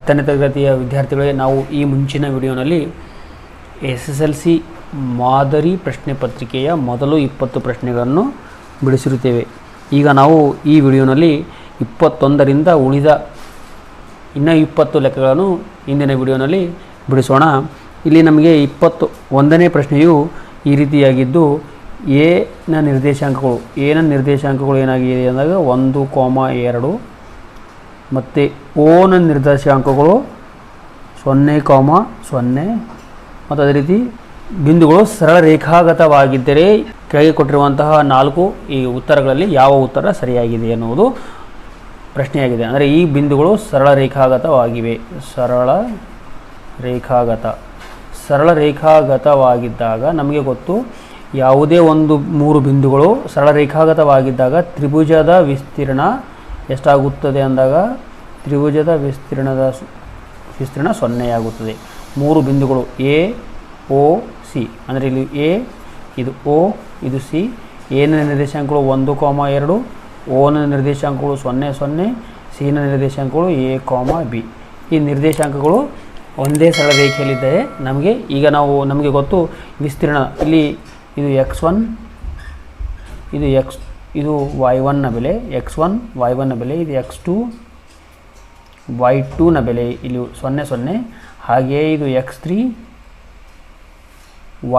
10ನೇ ತರಗತಿಯ ವಿದ್ಯಾರ್ಥಿಗಳಿಗೆ ನಾವು ಈ ಮುಂಚಿನ ವಿಡಿಯೋನಲ್ಲಿ SSLC ಮಾದರಿ ಪ್ರಶ್ನೆ ಪತ್ರಿಕೆಯ ಮೊದಲು 20 ಪ್ರಶ್ನೆಗಳನ್ನು ಬಿಡಿಸಿರುತ್ತೇವೆ. ಈಗ ನಾವು ಈ ವಿಡಿಯೋನಲ್ಲಿ 21ರಿಂದ ಉಳಿದ ಇನ್ನು 20 ಲೆಕ್ಕಗಳನ್ನು ಇಂದಿನ ವಿಡಿಯೋನಲ್ಲಿ ಬಿಡಿಸೋಣ. ಇಲ್ಲಿ ನಮಗೆ 21ನೇ ಪ್ರಶ್ನೆಯು ಈ ರೀತಿಯಾಗಿದ್ದು, ಎನ ನಿರ್ದೇಶಾಂಕಗಳು ಏನಾಗಿದೆ ಅಂದಾಗ 1,2 ಮತ್ತು ಓನ ನಿರ್ದೇಶಾಂಕಗಳು 0,0 ಮತ್ತು ಅದೇ ರೀತಿ ಬಿಂದುಗಳು ಸರಳ ರೇಖಾಗತವಾಗಿದ್ದರೆ ಕೆಳಗೆ ಕೊಟ್ಟಿರುವಂತಹ 4 ಈ ಉತ್ತರಗಳಲ್ಲಿ ಯಾವ ಉತ್ತರ ಸರಿಯಾಗಿದೆ ಎನ್ನುವುದು ಪ್ರಶ್ನೆಯಾಗಿದೆ. ಅಂದರೆ ಈ ಬಿಂದುಗಳು ಸರಳ ರೇಖಾಗತವಾಗಿವೆ. ಸರಳ ರೇಖಾಗತವಾಗಿದ್ದಾಗ ನಮಗೆ ಗೊತ್ತು, ಯಾವುದೇ ಒಂದು 3 ಬಿಂದುಗಳು ಸರಳ ರೇಖಾಗತವಾಗಿದ್ದಾಗ ತ್ರಿಭುಜದ ವಿಸ್ತೀರ್ಣ ಎಷ್ಟಾಗುತ್ತದೆ ಅಂದಾಗ ತ್ರಿಭುಜದ ವಿಸ್ತೀರ್ಣ 0 ಆಗುತ್ತದೆ. 3 ಬಿಂದುಗಳು ಎ ಒ ಸಿ, ಅಂದರೆ ಇಲ್ಲಿ ಎ, ಇದು ಒ, ಇದು ಸಿ. ಎನ ನಿರ್ದೇಶಾಂಕಗಳು 1,2, ಓನ ನಿರ್ದೇಶಾಂಕಗಳು 0,0, ಸಿನ ನಿರ್ದೇಶಾಂಕಗಳು ಎ, ಬಿ. ಈ ನಿರ್ದೇಶಾಂಕಗಳು ಒಂದೇ ಸರಳ ರೇಖೆಯಲ್ಲಿದ್ದರೆ ನಮಗೆ ಗೊತ್ತು ವಿಸ್ತೀರ್ಣ. ಇಲ್ಲಿ ಇದು x1, ಇದು y1ನ ಬೆಲೆ, x1 y1ನ ಬೆಲೆ, ಇದು x2 y2ನ ಬೆಲೆ ಇಲ್ಲಿ 0,0. ಹಾಗೆಯೇ ಇದು x3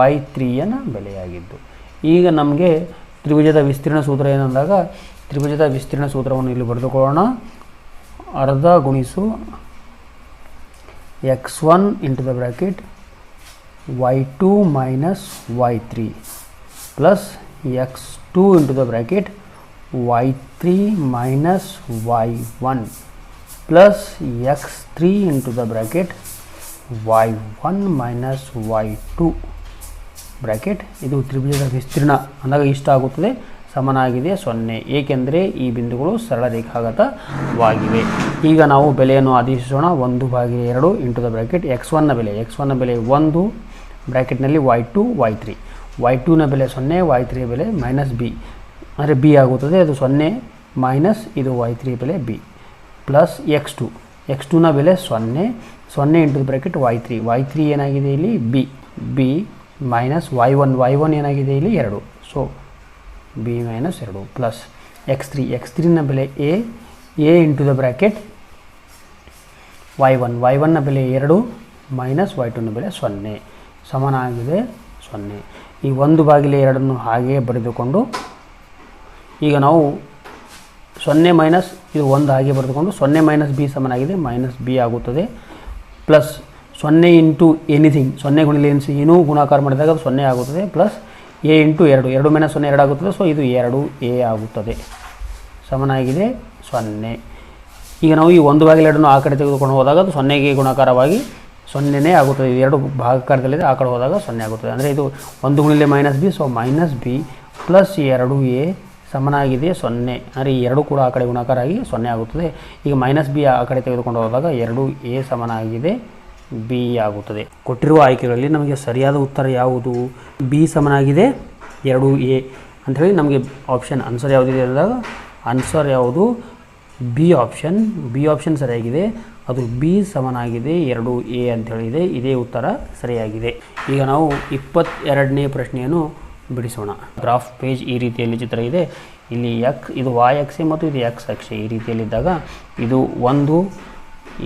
y3ನ ಬೆಲೆಯಾಗಿದ್ದು. ಈಗ ನಮಗೆ ತ್ರಿಭುಜದ ವಿಸ್ತೀರ್ಣ ಸೂತ್ರ ಏನಂದಾಗ, ತ್ರಿಭುಜದ ವಿಸ್ತೀರ್ಣ ಸೂತ್ರವನ್ನು ಇಲ್ಲಿ ಬರೆದುಕೊಳ್ಳೋಣ. ಅರ್ಧ ಗುಣಿಸು x1 into the bracket y2 minus y3 plus x2 into the bracket y3 minus y1 plus x3 into the bracket y1 minus y2 bracket. ಇದು ತ್ರಿಭುಜದ ವಿಸ್ತೀರ್ಣ ಅಂದಾಗ ಇಷ್ಟ ಆಗುತ್ತದೆ, ಸಮನಾಗಿದೆ 0, ಏಕೆಂದರೆ ಈ ಬಿಂದುಗಳು ಸರಳ ರೇಖಾಗತವಾಗಿವೆ. ಈಗ ನಾವು ಬೆಲೆಯನ್ನು ಆದೇಶಿಸೋಣ. 1/2 ಇಂಟು ದ ಬ್ರ್ಯಾಕೆಟ್ x1ನ ಬೆಲೆ 1 ಬ್ರ್ಯಾಕೆಟ್ನಲ್ಲಿ y2 y3. y2ನ ಬೆಲೆ 0, y3 ಬೆಲೆ ಮೈನಸ್ ಬಿ, ಅಂದರೆ ಬಿ ಆಗುತ್ತದೆ. ಅದು 0 ಮೈನಸ್ ಇದು y3 ಬೆಲೆ ಬಿ ಪ್ಲಸ್ x2ನ ಬೆಲೆ 0 ಇಂಟು ಬ್ರ್ಯಾಕೆಟ್ y3 ಏನಾಗಿದೆ ಇಲ್ಲಿ ಬಿ ಮೈನಸ್ y1 ಏನಾಗಿದೆ ಇಲ್ಲಿ 2, ಸೊ ಬಿ ಮೈನಸ್ 2 ಪ್ಲಸ್ x3ನ ಬೆಲೆ ಎ ಇಂಟು ದ ಬ್ರ್ಯಾಕೆಟ್ y1ನ ಬೆಲೆ 2 ಮೈನಸ್ y2ನ ಬೆಲೆ 0 ಸಮನಾಗಿದೆ 0. ಈ 1/2 ಹಾಗೆಯೇ ಬರೆದುಕೊಂಡು ಈಗ ನಾವು 0 ಮೈನಸ್ ಇದು 1 ಹಾಗೆ ಬರೆದುಕೊಂಡು 0 ಮೈನಸ್ ಬಿ ಸಮನಾಗಿದೆ ಮೈನಸ್ ಬಿ ಆಗುತ್ತದೆ. ಪ್ಲಸ್ 0 ಇಂಟು ಎನಿಥಿಂಗ್, 0 ಗುಣಿಲೆ ಏನೂ ಗುಣಾಕಾರ ಮಾಡಿದಾಗ ಅದು 0 ಆಗುತ್ತದೆ. ಪ್ಲಸ್ ಎ ಇಂಟು 2 ಮೈನಸ್ 0 2 ಆಗುತ್ತದೆ. ಸೊ ಇದು 2a ಆಗುತ್ತದೆ, ಸಮನಾಗಿದೆ 0. ಈಗ ನಾವು ಈ 1/2 ಆ ಕಡೆ ತೆಗೆದುಕೊಂಡು ಹೋದಾಗ ಅದು 0ಗೆ ಗುಣಾಕಾರವಾಗಿ 0ನೇ ಆಗುತ್ತದೆ. ಇದು 2 ಭಾಗಾಕಾರದಲ್ಲಿದೆ, ಆ ಕಡೆ ಹೋದಾಗ 0 ಆಗುತ್ತದೆ. ಅಂದರೆ ಇದು 1 ಗುಣಿಲೆ minus B, so minus B plus 2a ಸಮನಾಗಿದೆ 0. ಅಂದರೆ ಈ 2 ಕೂಡ ಆ ಕಡೆ ಗುಣಾಕಾರ ಆಗಿ 0 ಆಗುತ್ತದೆ. ಈಗ ಮೈನಸ್ ಬಿ ಆ ಕಡೆ ತೆಗೆದುಕೊಂಡು ಹೋದಾಗ 2a ಸಮನಾಗಿದೆ ಬಿ ಆಗುತ್ತದೆ. ಕೊಟ್ಟಿರುವ ಆಯ್ಕೆಗಳಲ್ಲಿ ನಮಗೆ ಸರಿಯಾದ ಉತ್ತರ ಯಾವುದು? ಬಿ ಸಮನಾಗಿದೆ 2a ಅಂಥೇಳಿ ನಮಗೆ ಆಪ್ಷನ್ ಆನ್ಸರ್ ಯಾವುದಿದೆ ಅಂದಾಗ ಆನ್ಸರ್ ಯಾವುದು? ಬಿ ಆಪ್ಷನ್ ಸರಿಯಾಗಿದೆ. ಅದು ಬಿ ಸಮನಾಗಿದೆ 2a ಅಂಥೇಳಿದೆ. ಇದೇ ಉತ್ತರ ಸರಿಯಾಗಿದೆ. ಈಗ ನಾವು 22ನೇ ಪ್ರಶ್ನೆಯನ್ನು ಬಿಡಿಸೋಣ. ಗ್ರಾಫ್ ಪೇಜ್ ಈ ರೀತಿಯಲ್ಲಿ ಚಿತ್ರ ಇದೆ. ಇಲ್ಲಿ ಇದು y ಅಕ್ಷೆ ಮತ್ತು ಇದು x ಅಕ್ಷೆ ಈ ರೀತಿಯಲ್ಲಿದ್ದಾಗ ಇದು 1,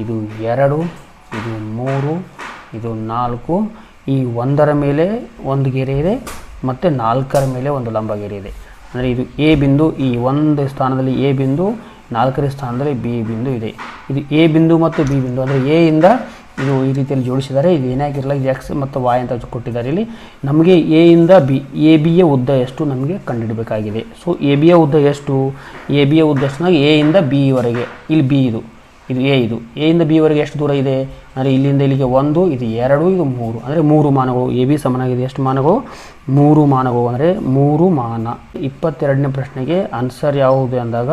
ಇದು 2, ಇದು 3, ಇದು 4. ಈ 1ರ ಮೇಲೆ ಒಂದು ಗೆರೆ ಇದೆ ಮತ್ತು 4ರ ಮೇಲೆ ಒಂದು ಲಂಬ ಗೆರೆ ಇದೆ. ಅಂದರೆ ಇದು ಎ ಬಿಂದು, ಈ 1 ಸ್ಥಾನದಲ್ಲಿ ಎ ಬಿಂದು, 4ರ ಸ್ಥಾನದಲ್ಲಿ ಬಿ ಬಿಂದು ಇದೆ. ಇದು ಎ ಬಿಂದು ಮತ್ತು ಬಿ ಬಿಂದು, ಅಂದರೆ ಎ ಇಂದ ಇದು ಈ ರೀತಿಯಲ್ಲಿ ಜೋಡಿಸಿದ್ದಾರೆ. ಇದು ಏನಾಗಿರಲ್ಲ, ಇದು ಎಕ್ಸ್ ಮತ್ತು ವಾಯ್ ಅಂತ ಕೊಟ್ಟಿದ್ದಾರೆ. ಇಲ್ಲಿ ನಮಗೆ ಎ ಇಂದ ಬಿ, ಎ ಬಿಯ ಉದ್ದ ಎಷ್ಟು ನಮಗೆ ಕಂಡುಹಿಡಬೇಕಾಗಿದೆ. ಸೊ ಎ ಬಿಯ ಉದ್ದ ಎಷ್ಟು ಎ ಇಂದ ಬಿವರೆಗೆ, ಇಲ್ಲಿ ಬಿ ಇದು ಎ, ಇದು ಎ ಇಂದ ಬಿವರೆಗೆ ಎಷ್ಟು ದೂರ ಇದೆ ಅಂದರೆ ಇಲ್ಲಿಂದ ಇಲ್ಲಿಗೆ 1, ಇದು 2, ಇದು 3, ಅಂದರೆ 3 ಮಾನಗಳು. ಎ ಬಿ ಸಮನಾಗಿದೆ ಎಷ್ಟು ಮಾನಗಳು? 3 ಮಾನಗಳು, ಅಂದರೆ 3 ಮಾನ. 22ನೇ ಪ್ರಶ್ನೆಗೆ ಆನ್ಸರ್ ಯಾವುದು ಅಂದಾಗ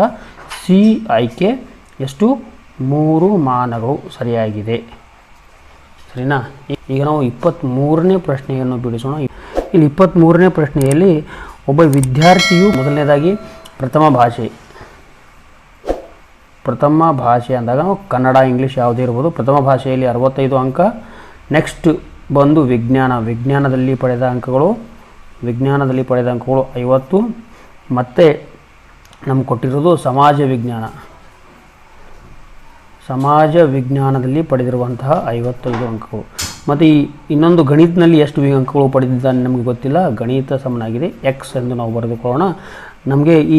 ಸಿ ಆಯ್ಕೆ ಎಷ್ಟು? 3 ಮಾನಗಳು ಸರಿಯಾಗಿದೆ. ಸರಿನಾ? ಈಗ ನಾವು 23ನೇ ಪ್ರಶ್ನೆಯನ್ನು ಬಿಡಿಸೋಣ. ಇಲ್ಲಿ 23ನೇ ಪ್ರಶ್ನೆಯಲ್ಲಿ ಒಬ್ಬ ವಿದ್ಯಾರ್ಥಿಯು ಮೊದಲನೇದಾಗಿ ಪ್ರಥಮ ಪ್ರಥಮ ಭಾಷೆ ಅಂದಾಗ ನಾವು ಕನ್ನಡ ಇಂಗ್ಲೀಷ್ ಯಾವುದೇ ಇರ್ಬೋದು. ಪ್ರಥಮ ಭಾಷೆಯಲ್ಲಿ 65 ಅಂಕ. ನೆಕ್ಸ್ಟ್ ಬಂದು ವಿಜ್ಞಾನದಲ್ಲಿ ಪಡೆದ ಅಂಕಗಳು 50. ಮತ್ತು ನಮ್ಗೆ ಕೊಟ್ಟಿರೋದು ಸಮಾಜ ವಿಜ್ಞಾನದಲ್ಲಿ ಪಡೆದಿರುವಂತಹ 55 ಅಂಕಗಳು. ಮತ್ತು ಈ ಇನ್ನೊಂದು ಗಣಿತದಲ್ಲಿ ಎಷ್ಟು ಅಂಕಗಳು ಪಡೆದಿದ್ದಾನೆ ನಮಗೆ ಗೊತ್ತಿಲ್ಲ. ಗಣಿತ ಸಮನಾಗಿದೆ ಎಕ್ಸ್ ಎಂದು ನಾವು ಬರೆದುಕೊಳ್ಳೋಣ. ನಮಗೆ ಈ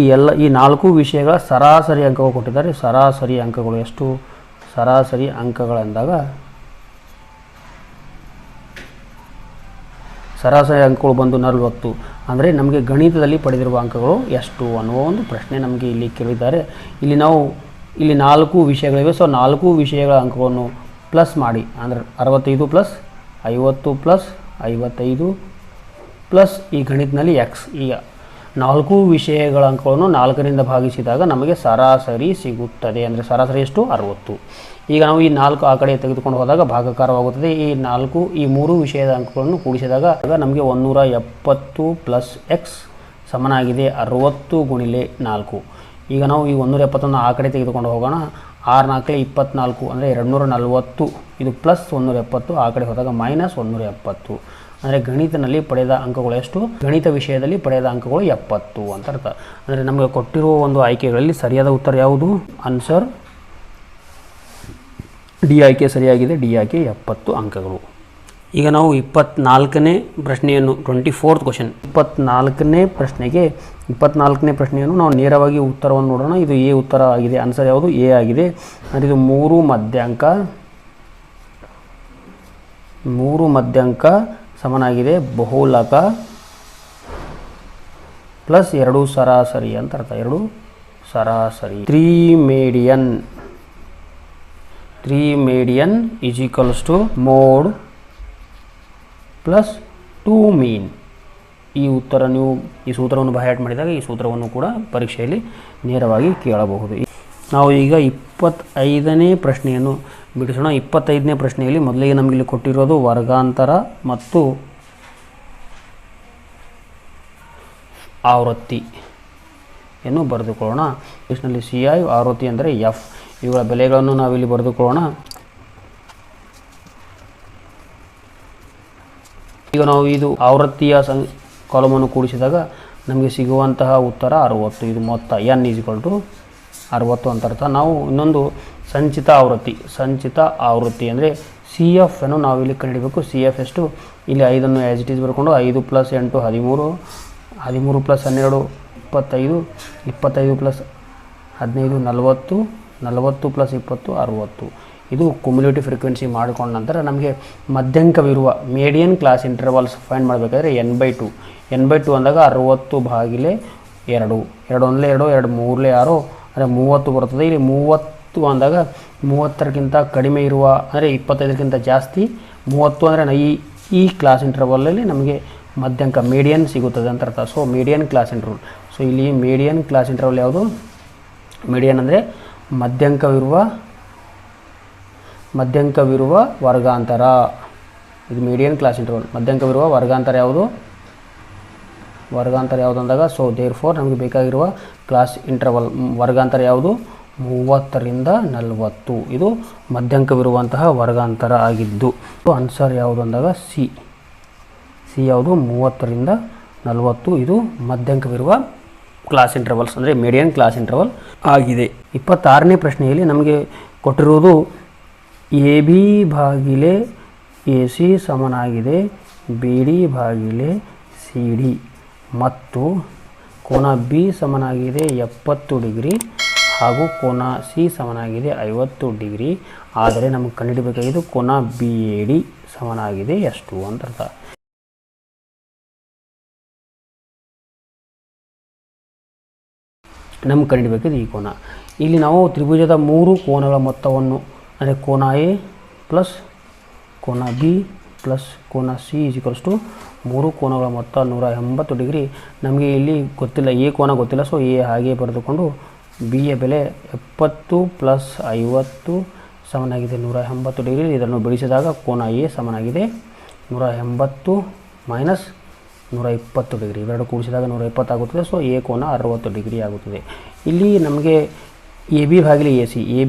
4 ವಿಷಯಗಳ ಸರಾಸರಿ ಅಂಕಗಳು ಕೊಟ್ಟಿದ್ದಾರೆ. ಸರಾಸರಿ ಅಂಕಗಳು ಎಷ್ಟು? ಸರಾಸರಿ ಅಂಕಗಳೆಂದಾಗ ಸರಾಸರಿ ಅಂಕಗಳು ಬಂದು 40. ಅಂದರೆ ನಮಗೆ ಗಣಿತದಲ್ಲಿ ಪಡೆದಿರುವ ಅಂಕಗಳು ಎಷ್ಟು ಅನ್ನುವ ಒಂದು ಪ್ರಶ್ನೆ ನಮಗೆ ಇಲ್ಲಿ ಕೇಳಿದ್ದಾರೆ. ಇಲ್ಲಿ 4 ವಿಷಯಗಳಿವೆ. ಸೊ 4 ವಿಷಯಗಳ ಅಂಕವನ್ನು ಪ್ಲಸ್ ಮಾಡಿ, ಅಂದರೆ 65 ಪ್ಲಸ್ 50 ಪ್ಲಸ್ 55 ಪ್ಲಸ್ ಈ ಗಣಿತದಲ್ಲಿ ಎಕ್ಸ್. ಈಗ 4 ವಿಷಯಗಳ ಅಂಕಗಳನ್ನು 4ರಿಂದ ಭಾಗಿಸಿದಾಗ ನಮಗೆ ಸರಾಸರಿ ಸಿಗುತ್ತದೆ. ಅಂದರೆ ಸರಾಸರಿ ಎಷ್ಟು? 60. ಈಗ ನಾವು ಈ 4 ಆ ಕಡೆ ತೆಗೆದುಕೊಂಡು ಹೋದಾಗ ಭಾಗಾಕಾರವಾಗುತ್ತದೆ. ಈ 3 ವಿಷಯದ ಅಂಕಗಳನ್ನು ಕೂಡಿಸಿದಾಗ ನಮಗೆ 170 ಪ್ಲಸ್ ಎಕ್ಸ್ ಸಮನಾಗಿದೆ 60 ಗುಣಿಲೆ 4. ಈಗ ನಾವು ಈ 170 ಆ ಕಡೆ ತೆಗೆದುಕೊಂಡು ಹೋಗೋಣ. 6 4 24 ಅಂದರೆ 240. ಇದು ಪ್ಲಸ್ 170, ಆ ಕಡೆ ಹೋದಾಗ ಮೈನಸ್ 170. ಅಂದರೆ ಗಣಿತದಲ್ಲಿ ಪಡೆದ ಅಂಕಗಳು ಎಷ್ಟು? ಗಣಿತ ವಿಷಯದಲ್ಲಿ ಪಡೆದ ಅಂಕಗಳು 70 ಅಂತ ಅರ್ಥ. ಅಂದರೆ ನಮಗೆ ಕೊಟ್ಟಿರುವ ಒಂದು ಆಯ್ಕೆಗಳಲ್ಲಿ ಸರಿಯಾದ ಉತ್ತರ ಯಾವುದು? ಆನ್ಸರ್ ಡಿ ಆಯ್ಕೆ ಸರಿಯಾಗಿದೆ. ಡಿ ಆಯ್ಕೆ 70 ಅಂಕಗಳು. ಈಗ ನಾವು 24ನೇ ಪ್ರಶ್ನೆಯನ್ನು 24th ಕ್ವಶನ್ 24ನೇ ಪ್ರಶ್ನೆಯನ್ನು ನಾವು ನೇರವಾಗಿ ಉತ್ತರವನ್ನು ನೋಡೋಣ. ಇದು ಎ ಉತ್ತರ ಆಗಿದೆ. ಆನ್ಸರ್ ಯಾವುದು? ಎ ಆಗಿದೆ. ಅಂದರೆ ಇದು 3 ಮಧ್ಯಾಂಕ ಸಮನಾಗಿದೆ ಬಹುಲಕ ಪ್ಲಸ್ 2 ಸರಾಸರಿ ಅಂತ ಅರ್ಥ. 2 ಸರಾಸರಿ. 3 median is equals to mode plus 2 mean. ಈ ಸೂತ್ರವನ್ನು ಬೈಹಾರ್ಟ್ ಮಾಡಿದಾಗ ಈ ಸೂತ್ರವನ್ನು ಕೂಡ ಪರೀಕ್ಷೆಯಲ್ಲಿ ನೇರವಾಗಿ ಕೇಳಬಹುದು. ನಾವು ಈಗ 25ನೇ ಪ್ರಶ್ನೆಯನ್ನು ಬಿಡಿಸೋಣ. 25ನೇ ಪ್ರಶ್ನೆಯಲ್ಲಿ ಮೊದಲಿಗೆ ನಮಗೆ ಇಲ್ಲಿ ಕೊಟ್ಟಿರೋದು ವರ್ಗಾಂತರ ಮತ್ತು ಆವೃತ್ತಿಯನ್ನು ಬರೆದುಕೊಳ್ಳೋಣ. ಇಂಗ್ಲೀಷ್ನಲ್ಲಿ CI, ಆವೃತ್ತಿ ಅಂದರೆ F. ಇವುಗಳ ಬೆಲೆಗಳನ್ನು ನಾವಿಲ್ಲಿ ಬರೆದುಕೊಳ್ಳೋಣ. ಈಗ ನಾವು ಇದು ಆವೃತ್ತಿಯ ಕಾಲಮನ್ನು ಕೂಡಿಸಿದಾಗ ನಮಗೆ ಸಿಗುವಂತಹ ಉತ್ತರ 60. ಇದು ಮೊತ್ತ n = 60 ಅಂತ ಅರ್ಥ. ನಾವು ಇನ್ನೊಂದು ಸಂಚಿತ ಆವೃತ್ತಿ ಅಂದರೆ CF ಅನ್ನು ನಾವು ಇಲ್ಲಿ ಕಂಡುಹಿಡಬೇಕು. CF ಎಷ್ಟು? ಇಲ್ಲಿ 5ಅನ್ನು ಆ್ಯಸ್ ಇಟ್ ಈಸ್ ಬರ್ಕೊಂಡು 5 + 8 13, 13 + 12 25, 25 + 15 40, 40 + 20 60. ಇದು ಕ್ಯುಮುಲೇಟಿವ್ ಫ್ರೀಕ್ವೆನ್ಸಿ ಮಾಡಿಕೊಂಡ ನಂತರ ನಮಗೆ ಮಧ್ಯಂಕವಿರುವ ಮೀಡಿಯನ್ ಕ್ಲಾಸ್ ಇಂಟರ್ವಲ್ಸ್ ಫೈಂಡ್ ಮಾಡಬೇಕಾದ್ರೆ n/2 ಅಂದಾಗ 60/2 2 1 2 2 3 6 ಅಂದರೆ 30 ಬರುತ್ತದೆ. ಇಲ್ಲಿ 30 ಅಂದಾಗ 30ಕ್ಕಿಂತ ಕಡಿಮೆ ಇರುವ ಅಂದರೆ 25ಕ್ಕಿಂತ ಜಾಸ್ತಿ 30 ಅಂದರೆ ಈ ಕ್ಲಾಸ್ ಇಂಟರ್ವಲಲ್ಲಿ ನಮಗೆ ಮಧ್ಯಂಕ ಮೀಡಿಯನ್ ಸಿಗುತ್ತದೆ ಅಂತ ಅರ್ಥ. So median class interval. So ಇಲ್ಲಿ ಮೀಡಿಯನ್ ಕ್ಲಾಸ್ ಇಂಟರ್ವಲ್ ಯಾವುದು? ಮೀಡಿಯನ್ ಅಂದರೆ ಮಧ್ಯಂಕವಿರುವ ವರ್ಗಾಂತರ. ಇದು ಮೀಡಿಯನ್ ಕ್ಲಾಸ್ ಇಂಟರ್ವಲ್. ಮಧ್ಯಂಕವಿರುವ ವರ್ಗಾಂತರ ಯಾವುದು ಅಂದಾಗ ಸೊ ದೇರ್ಫೋರ್ ನಮಗೆ ಬೇಕಾಗಿರುವ ಕ್ಲಾಸ್ ಇಂಟರ್ವಲ್ ವರ್ಗಾಂತರ ಯಾವುದು? 30ರಿಂದ 40. ಇದು ಮಧ್ಯಂಕವಿರುವಂತಹ ವರ್ಗಾಂತರ ಆಗಿದ್ದು ಆನ್ಸರ್ ಯಾವುದು ಅಂದಾಗ ಸಿ ಯಾವುದು? 30ರಿಂದ 40. ಇದು ಮಧ್ಯಂಕವಿರುವ ಕ್ಲಾಸ್ ಇಂಟರ್ವಲ್ಸ್ ಅಂದರೆ ಮೀಡಿಯನ್ ಕ್ಲಾಸ್ ಇಂಟರ್ವಲ್ ಆಗಿದೆ. 26ನೇ ಪ್ರಶ್ನೆಯಲ್ಲಿ ನಮಗೆ ಕೊಟ್ಟಿರುವುದು AB/AC ಸಮನಾಗಿದೆ BD/CD ಮತ್ತು ಕೋನ B ಸಮನಾಗಿದೆ 70 ಡಿಗ್ರಿ ಹಾಗೂ ಕೋನ C ಸಮನಾಗಿದೆ 50 ಡಿಗ್ರಿ. ಆದರೆ ನಮಗೆ ಕಂಡುಹಿಡಬೇಕಾಗಿದ್ದು ಕೋನ BAD ಸಮನಾಗಿದೆ ಎಷ್ಟು ಅಂತ ಅರ್ಥ. ನಮ್ಗೆ ಕಂಡುಹಿಡಬೇಕಿದ್ದು ಈ ಕೋನ. ಇಲ್ಲಿ ನಾವು ತ್ರಿಭುಜದ 3 ಕೋನಗಳ ಮೊತ್ತವನ್ನು ಅಂದರೆ ಕೋನ A ಪ್ಲಸ್ ಕೋನ B ಪ್ಲಸ್ ಕೋನ C = 3 ಕೋನಗಳ ಮೊತ್ತ 180 ಡಿಗ್ರಿ. ನಮಗೆ ಇಲ್ಲಿ ಗೊತ್ತಿಲ್ಲ, ಎ ಕೋನ ಗೊತ್ತಿಲ್ಲ. ಸೊ ಎ ಹಾಗೆ ಬರೆದುಕೊಂಡು ಬಿಯ ಬೆಲೆ 70 + 50 ಸಮನಾಗಿದೆ 180 ಡಿಗ್ರಿ. ಇದನ್ನು ಬಿಡಿಸಿದಾಗ ಕೋನ ಎ ಸಮನಾಗಿದೆ 180 - 120 ಡಿಗ್ರಿ. ಇವೆರಡು ಕೂಡಿಸಿದಾಗ 120 ಆಗುತ್ತದೆ. ಸೊ ಎ ಕೋನ 60 ಡಿಗ್ರಿ ಆಗುತ್ತದೆ. ಇಲ್ಲಿ ನಮಗೆ ಎ ಬಿ ಭಾಗಿಲೆ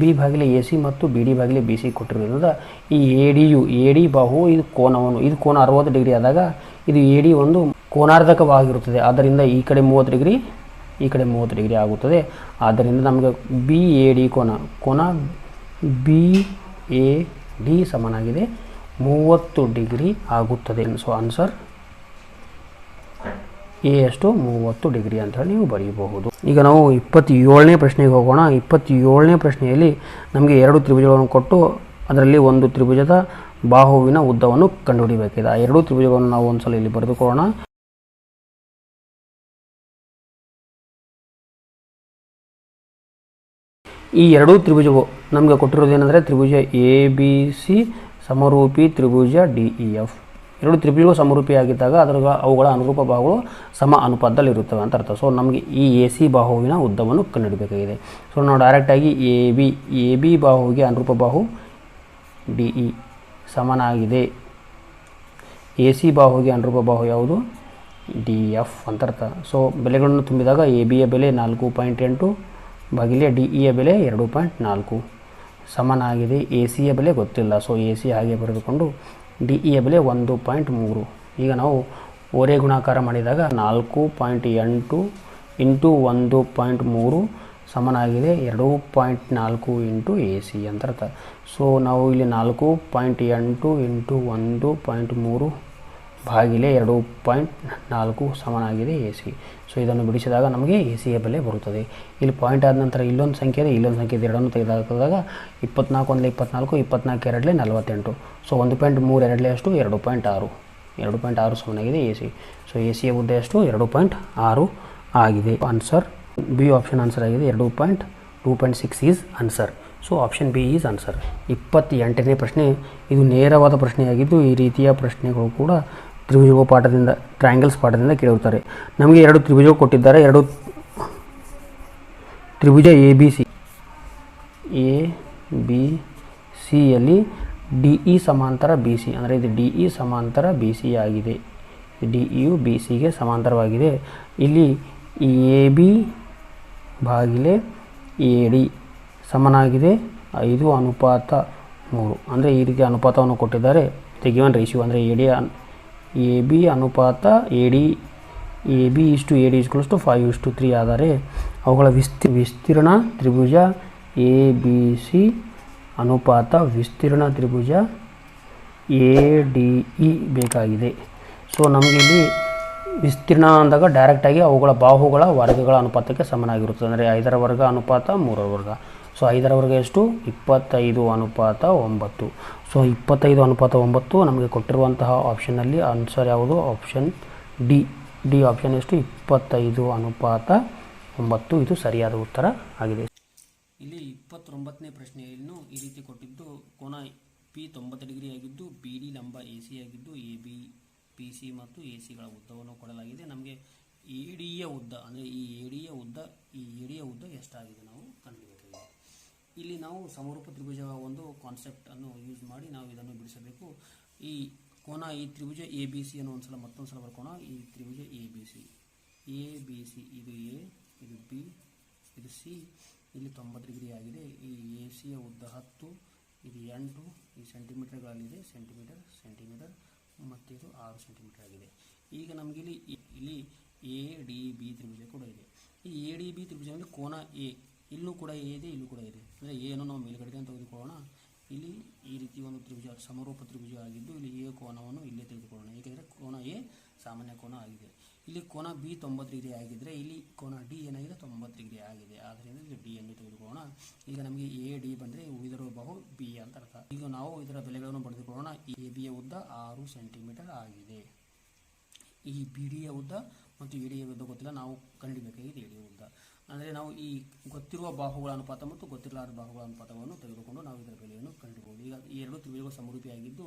ಎ ಸಿ ಮತ್ತು ಬಿ ಡಿ ಭಾಗಿಲೆ ಬಿ ಸಿ ಕೊಟ್ಟಿರೋದ್ರಿಂದ ಈ ಎ ಡಿ ಬಾಹು ಇದು ಕೋನ 60 ಡಿಗ್ರಿ ಆದಾಗ ಇದು ಎ ಡಿ ಒಂದು ಕೋನಾರ್ಧಕವಾಗಿರುತ್ತದೆ. ಆದ್ದರಿಂದ ಈ ಕಡೆ 30 ಡಿಗ್ರಿ, ಈ ಕಡೆ 30 ಡಿಗ್ರಿ ಆಗುತ್ತದೆ. ಆದ್ದರಿಂದ ನಮಗೆ ಬಿ ಎ ಡಿ ಕೋನ ಬಿ ಎ ಡಿ ಸಮನಾಗಿದೆ 30 ಡಿಗ್ರಿ ಆಗುತ್ತದೆ. ಸೊ ಆನ್ಸರ್ ಎ ಎಷ್ಟು 30 ಡಿಗ್ರಿ ಅಂತ ಹೇಳಿ ನೀವು ಬರೆಯಬಹುದು. ಈಗ ನಾವು 27ನೇ ಪ್ರಶ್ನೆಗೆ ಹೋಗೋಣ. 27ನೇ ಪ್ರಶ್ನೆಯಲ್ಲಿ ನಮಗೆ 2 ತ್ರಿಭುಜಗಳನ್ನು ಕೊಟ್ಟು ಅದರಲ್ಲಿ ಒಂದು ತ್ರಿಭುಜದ ಬಾಹುವಿನ ಉದ್ದವನ್ನು ಕಂಡುಹಿಡಿಯಬೇಕಿದೆ. ಆ 2 ತ್ರಿಭುಜಗಳನ್ನು ನಾವು ಒಂದ್ಸಲ ಇಲ್ಲಿ ಬರೆದುಕೊಳ್ಳೋಣ. ಈ 2 ತ್ರಿಭುಜವು ನಮಗೆ ಕೊಟ್ಟಿರೋದೇನೆಂದರೆ ತ್ರಿಭುಜ ಎ ಬಿ ಸಿ ಸಮರೂಪಿ ತ್ರಿಭುಜ ಡಿ ಇ ಎಫ್. 2 ತ್ರಿಭುಜಗಳು ಸಮರೂಪಿಯಾಗಿದ್ದಾಗ ಅವುಗಳ ಅನುರೂಪ ಬಾಹುಗಳು ಸಮ ಅನುಪಾತದಲ್ಲಿರುತ್ತವೆ ಅಂತ ಅರ್ಥ. ಸೊ ನಮಗೆ ಈ ಎ ಸಿ ಬಾಹುವಿನ ಉದ್ದವನ್ನು ಕಂಡುಹಿಡಬೇಕಾಗಿದೆ. ಸೊ ನಾವು ಡೈರೆಕ್ಟಾಗಿ ಎ ಬಿ ಬಾಹುವಿಗೆ ಅನುರೂಪ ಬಾಹು ಡಿ ಇ ಸಮನಾಗಿದೆ. ಎ ಸಿ ಬಾಹುವಿಗೆ ಅನುರೂಪ ಬಾಹು ಯಾವುದು ಡಿ ಎಫ್ ಅಂತ ಅರ್ಥ. ಸೊ ಬೆಲೆಗಳನ್ನು ತುಂಬಿದಾಗ ಎ ಬಿಯ ಬೆಲೆ 4.8 ಭಾಗಿಲೆ ಡಿ ಇಯ ಬೆಲೆ 2.4 ಸಮನಾಗಿದೆ. ಎ ಸಿಯ ಬೆಲೆ ಗೊತ್ತಿಲ್ಲ. ಸೊ ಎ ಸಿ ಹಾಗೆ ಬರೆದುಕೊಂಡು ಡಿ ಇಯ ಬೆಲೆ 1.3. ಈಗ ನಾವು ಓರೆ ಗುಣಾಕಾರ ಮಾಡಿದಾಗ 4.8 ಇಂಟು 1.3 ಸಮನಾಗಿದೆ 2.4 ಇಂಟು ಎ ಸಿ ಅಂತ ಅರ್ಥ. ಸೊ ನಾವು ಇಲ್ಲಿ 4.8 ಇಂಟು 1.3 ಭಾಗಿಲೆ 2.4 ಸಮನಾಗಿದೆ ಎ ಸಿ. ಸೊ ಇದನ್ನು ಬಿಡಿಸಿದಾಗ ನಮಗೆ ಎ ಸಿಯ ಬೆಲೆ ಬರುತ್ತದೆ. ಇಲ್ಲಿ ಪಾಯಿಂಟ್ ಆದ ನಂತರ ಇಲ್ಲೊಂದು ಸಂಖ್ಯೆ ಇದೆ, ಇಲ್ಲೊಂದು ಸಂಖ್ಯೆ ಇದೆ. ಎರಡನ್ನು ತೆಗೆದುಹಾಕಿದಾಗ 24 1 24, 24 2 48. ಸೊ 1.3 2 ಎಷ್ಟು 2.6 ಸಮನಾಗಿದೆ ಎ ಸಿ. ಸೊ ಎ ಸಿಯ ಉದ್ದ ಎಷ್ಟು 2.6 ಆಗಿದೆ. ಆನ್ಸರ್ ಬಿ ಆಪ್ಷನ್ ಆನ್ಸರ್ ಆಗಿದೆ. 2.6 is answer. So option B is answer. 28ನೇ ಪ್ರಶ್ನೆ ಇದು ನೇರವಾದ ಪ್ರಶ್ನೆಯಾಗಿದ್ದು ಈ ರೀತಿಯ ಪ್ರಶ್ನೆಗಳು ಕೂಡ ತ್ರಿಭುಜ ಪಾಠದಿಂದ ಟ್ರಯಾಂಗಲ್ಸ್ ಪಾಠದಿಂದ ಕೇಳಿರುತ್ತಾರೆ. ನಮಗೆ 2 ತ್ರಿಭುಜಗಳು ಕೊಟ್ಟಿದ್ದಾರೆ. 2 ತ್ರಿಭುಜ ಎ ಬಿ ಸಿಯಲ್ಲಿ ಡಿ ಇ ಸಮಾಂತರ ಬಿ ಸಿ, ಅಂದರೆ ಇದು ಡಿ ಇ ಸಮಾಂತರ ಬಿ ಸಿ ಆಗಿದೆ. ಡಿ ಇಯು ಬಿ ಸಿಗೆ ಸಮಾಂತರವಾಗಿದೆ. ಇಲ್ಲಿ ಎ ಬಿ ಭಾಗಿಲೆ ಎ ಡಿ ಸಮನಾಗಿದೆ 5:3. ಅಂದರೆ ಈ ರೀತಿಯ ಅನುಪಾತವನ್ನು ಕೊಟ್ಟಿದ್ದಾರೆ. ಗಿವನ್ ರೇಷಿಯೋ ಅಂದರೆ ಎ ಬಿ ಅನುಪಾತ ಎ ಡಿ ಇಷ್ಟು ಎ ಡಿ = 5:3 ಆದರೆ ಅವುಗಳ ವಿಸ್ತೀರ್ಣ ತ್ರಿಭುಜ ಎ ಬಿ ಸಿ ಅನುಪಾತ ವಿಸ್ತೀರ್ಣ ತ್ರಿಭುಜ ಎ ಡಿ ಇ ಬೇಕಾಗಿದೆ. ಸೊ ನಮಗಿಲ್ಲಿ ವಿಸ್ತೀರ್ಣ ಅಂದಾಗ ಡೈರೆಕ್ಟಾಗಿ ಅವುಗಳ ಬಾಹುಗಳ ವರ್ಗಗಳ ಅನುಪಾತಕ್ಕೆ ಸಮನಾಗಿರುತ್ತದೆ. ಅಂದರೆ 5ರ ವರ್ಗ ಅನುಪಾತ 3ರ ವರ್ಗ. ಸೊ 5ರ ವರ್ಗ ಎಷ್ಟು 25:9. ಸೊ 25:9 ನಮಗೆ ಕೊಟ್ಟಿರುವಂತಹ ಆಪ್ಷನ್ನಲ್ಲಿ ಆನ್ಸರ್ ಯಾವುದು ಆಪ್ಷನ್ ಡಿ ಆಪ್ಷನ್ ಎಷ್ಟು 25:9. ಇದು ಸರಿಯಾದ ಉತ್ತರ ಆಗಿದೆ. ಇಲ್ಲಿ 29ನೇ ಪ್ರಶ್ನೆಯನ್ನು ಈ ರೀತಿ ಕೊಟ್ಟಿದ್ದು ಕೋನ ಪಿ 90 ಡಿಗ್ರಿ ಆಗಿದ್ದು ಬಿ ಡಿ ಲಂಬ ಎ ಸಿ ಆಗಿದ್ದು ಎ ಬಿ ಪಿ ಸಿ ಮತ್ತು ಎ ಸಿಗಳ ಉದ್ದವನ್ನು ಕೊಡಲಾಗಿದೆ. ನಮಗೆ ಎ ಡಿಯ ಉದ್ದ ಅಂದರೆ ಈ ಎ ಡಿಯ ಉದ್ದ ಎಷ್ಟಾಗಿದೆ ನಾವು ಕಂಡುಹಿಡಿಯಬೇಕಾಗಿದೆ. ಇಲ್ಲಿ ನಾವು ಸಮರೂಪ ತ್ರಿಭುಜ ಒಂದು ಕಾನ್ಸೆಪ್ಟನ್ನು ಯೂಸ್ ಮಾಡಿ ನಾವು ಇದನ್ನು ಬಿಡಿಸಬೇಕು. ಈ ತ್ರಿಭುಜ ಎ ಬಿ ಸಿ ಅನ್ನು ಮತ್ತೊಂದು ಸಲ ಬರ್ಕೋಣ. ಈ ತ್ರಿಭುಜ ಎ ಬಿ ಸಿ ಇದು ಎ, ಇದು ಬಿ, ಇದು ಸಿ. ಇಲ್ಲಿ 90 ಡಿಗ್ರಿ ಆಗಿದೆ. ಈ ಎ ಸಿಯ ಉದ್ದ 10, ಇದು 8, ಈ ಸೆಂಟಿಮೀಟರ್ಗಳಲ್ಲಿದೆ. ಸೆಂಟಿಮೀಟರ್ ಮತ್ತು ಇದು 6 ಸೆಂಟಿಮೀಟರ್ ಆಗಿದೆ. ಈಗ ನಮಗೆ ಇಲ್ಲಿ ಎ ಡಿ ಬಿ ತ್ರಿಭುಜ ಕೂಡ ಇದೆ. ಈ ಎ ಡಿ ಬಿ ತ್ರಿಭುಜದಲ್ಲಿ ಕೋನ ಎ ಇಲ್ಲೂ ಕೂಡ ಎ ಇದೆ, ಇಲ್ಲೂ ಕೂಡ ಇದೆ. ಅಂದರೆ ಎಯನ್ನು ನಾವು ಮೇಲ್ಗಡೆಗೆ ಅಂತ ತೆಗೆದುಕೊಳ್ಳೋಣ. ಇಲ್ಲಿ ಈ ರೀತಿ ಒಂದು ತ್ರಿಭುಜ ಸಮರೂಪ ತ್ರಿಭುಜ ಆಗಿದ್ದು ಇಲ್ಲಿ ಎ ಕೋನವನ್ನು ಇಲ್ಲೇ ತೆಗೆದುಕೊಳ್ಳೋಣ. ಏಕೆಂದರೆ ಕೋನ ಎ ಸಾಮಾನ್ಯ ಕೋನ ಆಗಿದೆ. ಇಲ್ಲಿ ಕೋನ ಬಿ 90 ಡಿಗ್ರಿ ಆಗಿದ್ದರೆ ಇಲ್ಲಿ ಕೋನ ಡಿ ಏನಾಗಿದೆ 90 ಡಿಗ್ರಿ ಆಗಿದೆ. ಆದ್ದರಿಂದ ಇಲ್ಲಿ ಡಿ ಅನ್ನು ತೆಗೆದುಕೊಳ್ಳೋಣ. ಈಗ ನಮಗೆ ಎ ಡಿ ಬಂದರೆ ಉಳಿದಿರುವ ಬಾಹು ಬಿ ಅಂತ ಅರ್ಥ. ಈಗ ನಾವು ಇದರ ಬೆಲೆಗಳನ್ನು ಬರೆದುಕೊಳ್ಳೋಣ. ಎ ಬಿಯ ಉದ್ದ 6 ಸೆಂಟಿಮೀಟರ್ ಆಗಿದೆ. ಈ ಬಿ ಡಿಯ ಉದ್ದ ಮತ್ತು ಎ ಡಿಯ ಉದ್ದ ಗೊತ್ತಿಲ್ಲ, ನಾವು ಕಂಡುಹಿಡಿಯಬೇಕಾಗಿದೆ ಎ ಡಿಯ ಉದ್ದ. ಅಂದರೆ ನಾವು ಈ ಗೊತ್ತಿರುವ ಬಾಹುಗಳ ಅನುಪಾತ ಮತ್ತು ಗೊತ್ತಿರಲಾರದ ಬಾಹುಗಳ ಅನುಪಾತವನ್ನು ತೆಗೆದುಕೊಂಡು ನಾವು ಇದರ ಬೆಲೆಯನ್ನು ಕಂಡುಹಿಡಿಯಬಹುದು. ಈಗ ಈ 2 ತ್ರಿಭುಜಗಳು ಸಮರೂಪಿಯಾಗಿದ್ದು